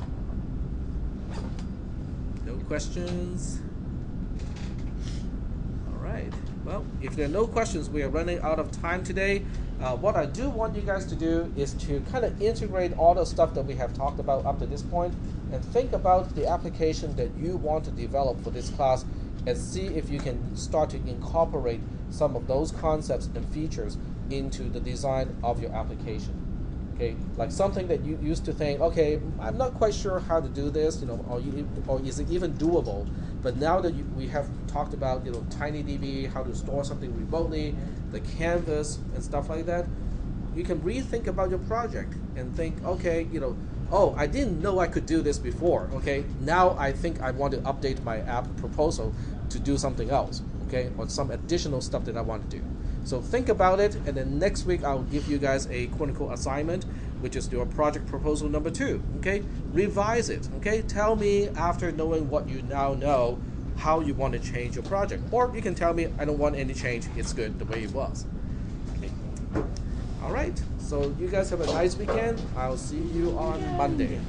No questions? All right. Well, if there are no questions, we are running out of time today. What I do want you guys to do is to kind of integrate all the stuff that we have talked about up to this point and think about the application that you want to develop for this class and see if you can start to incorporate some of those concepts and features into the design of your application. Okay, like something that you used to think, okay, I'm not quite sure how to do this, or is it even doable? But now that we have talked about, TinyDB, how to store something remotely, the canvas and stuff like that, you can rethink about your project and think, okay, oh, I didn't know I could do this before. Okay, now I think I want to update my app proposal to do something else. Okay, or some additional stuff that I want to do. So think about it, and then next week I'll give you guys a quote-unquote assignment, which is your project proposal number 2. Okay, revise it. Okay, tell me after knowing what you now know how you want to change your project, or you can tell me I don't want any change. It's good the way it was. Okay. All right. So you guys have a nice weekend. I'll see you on Monday.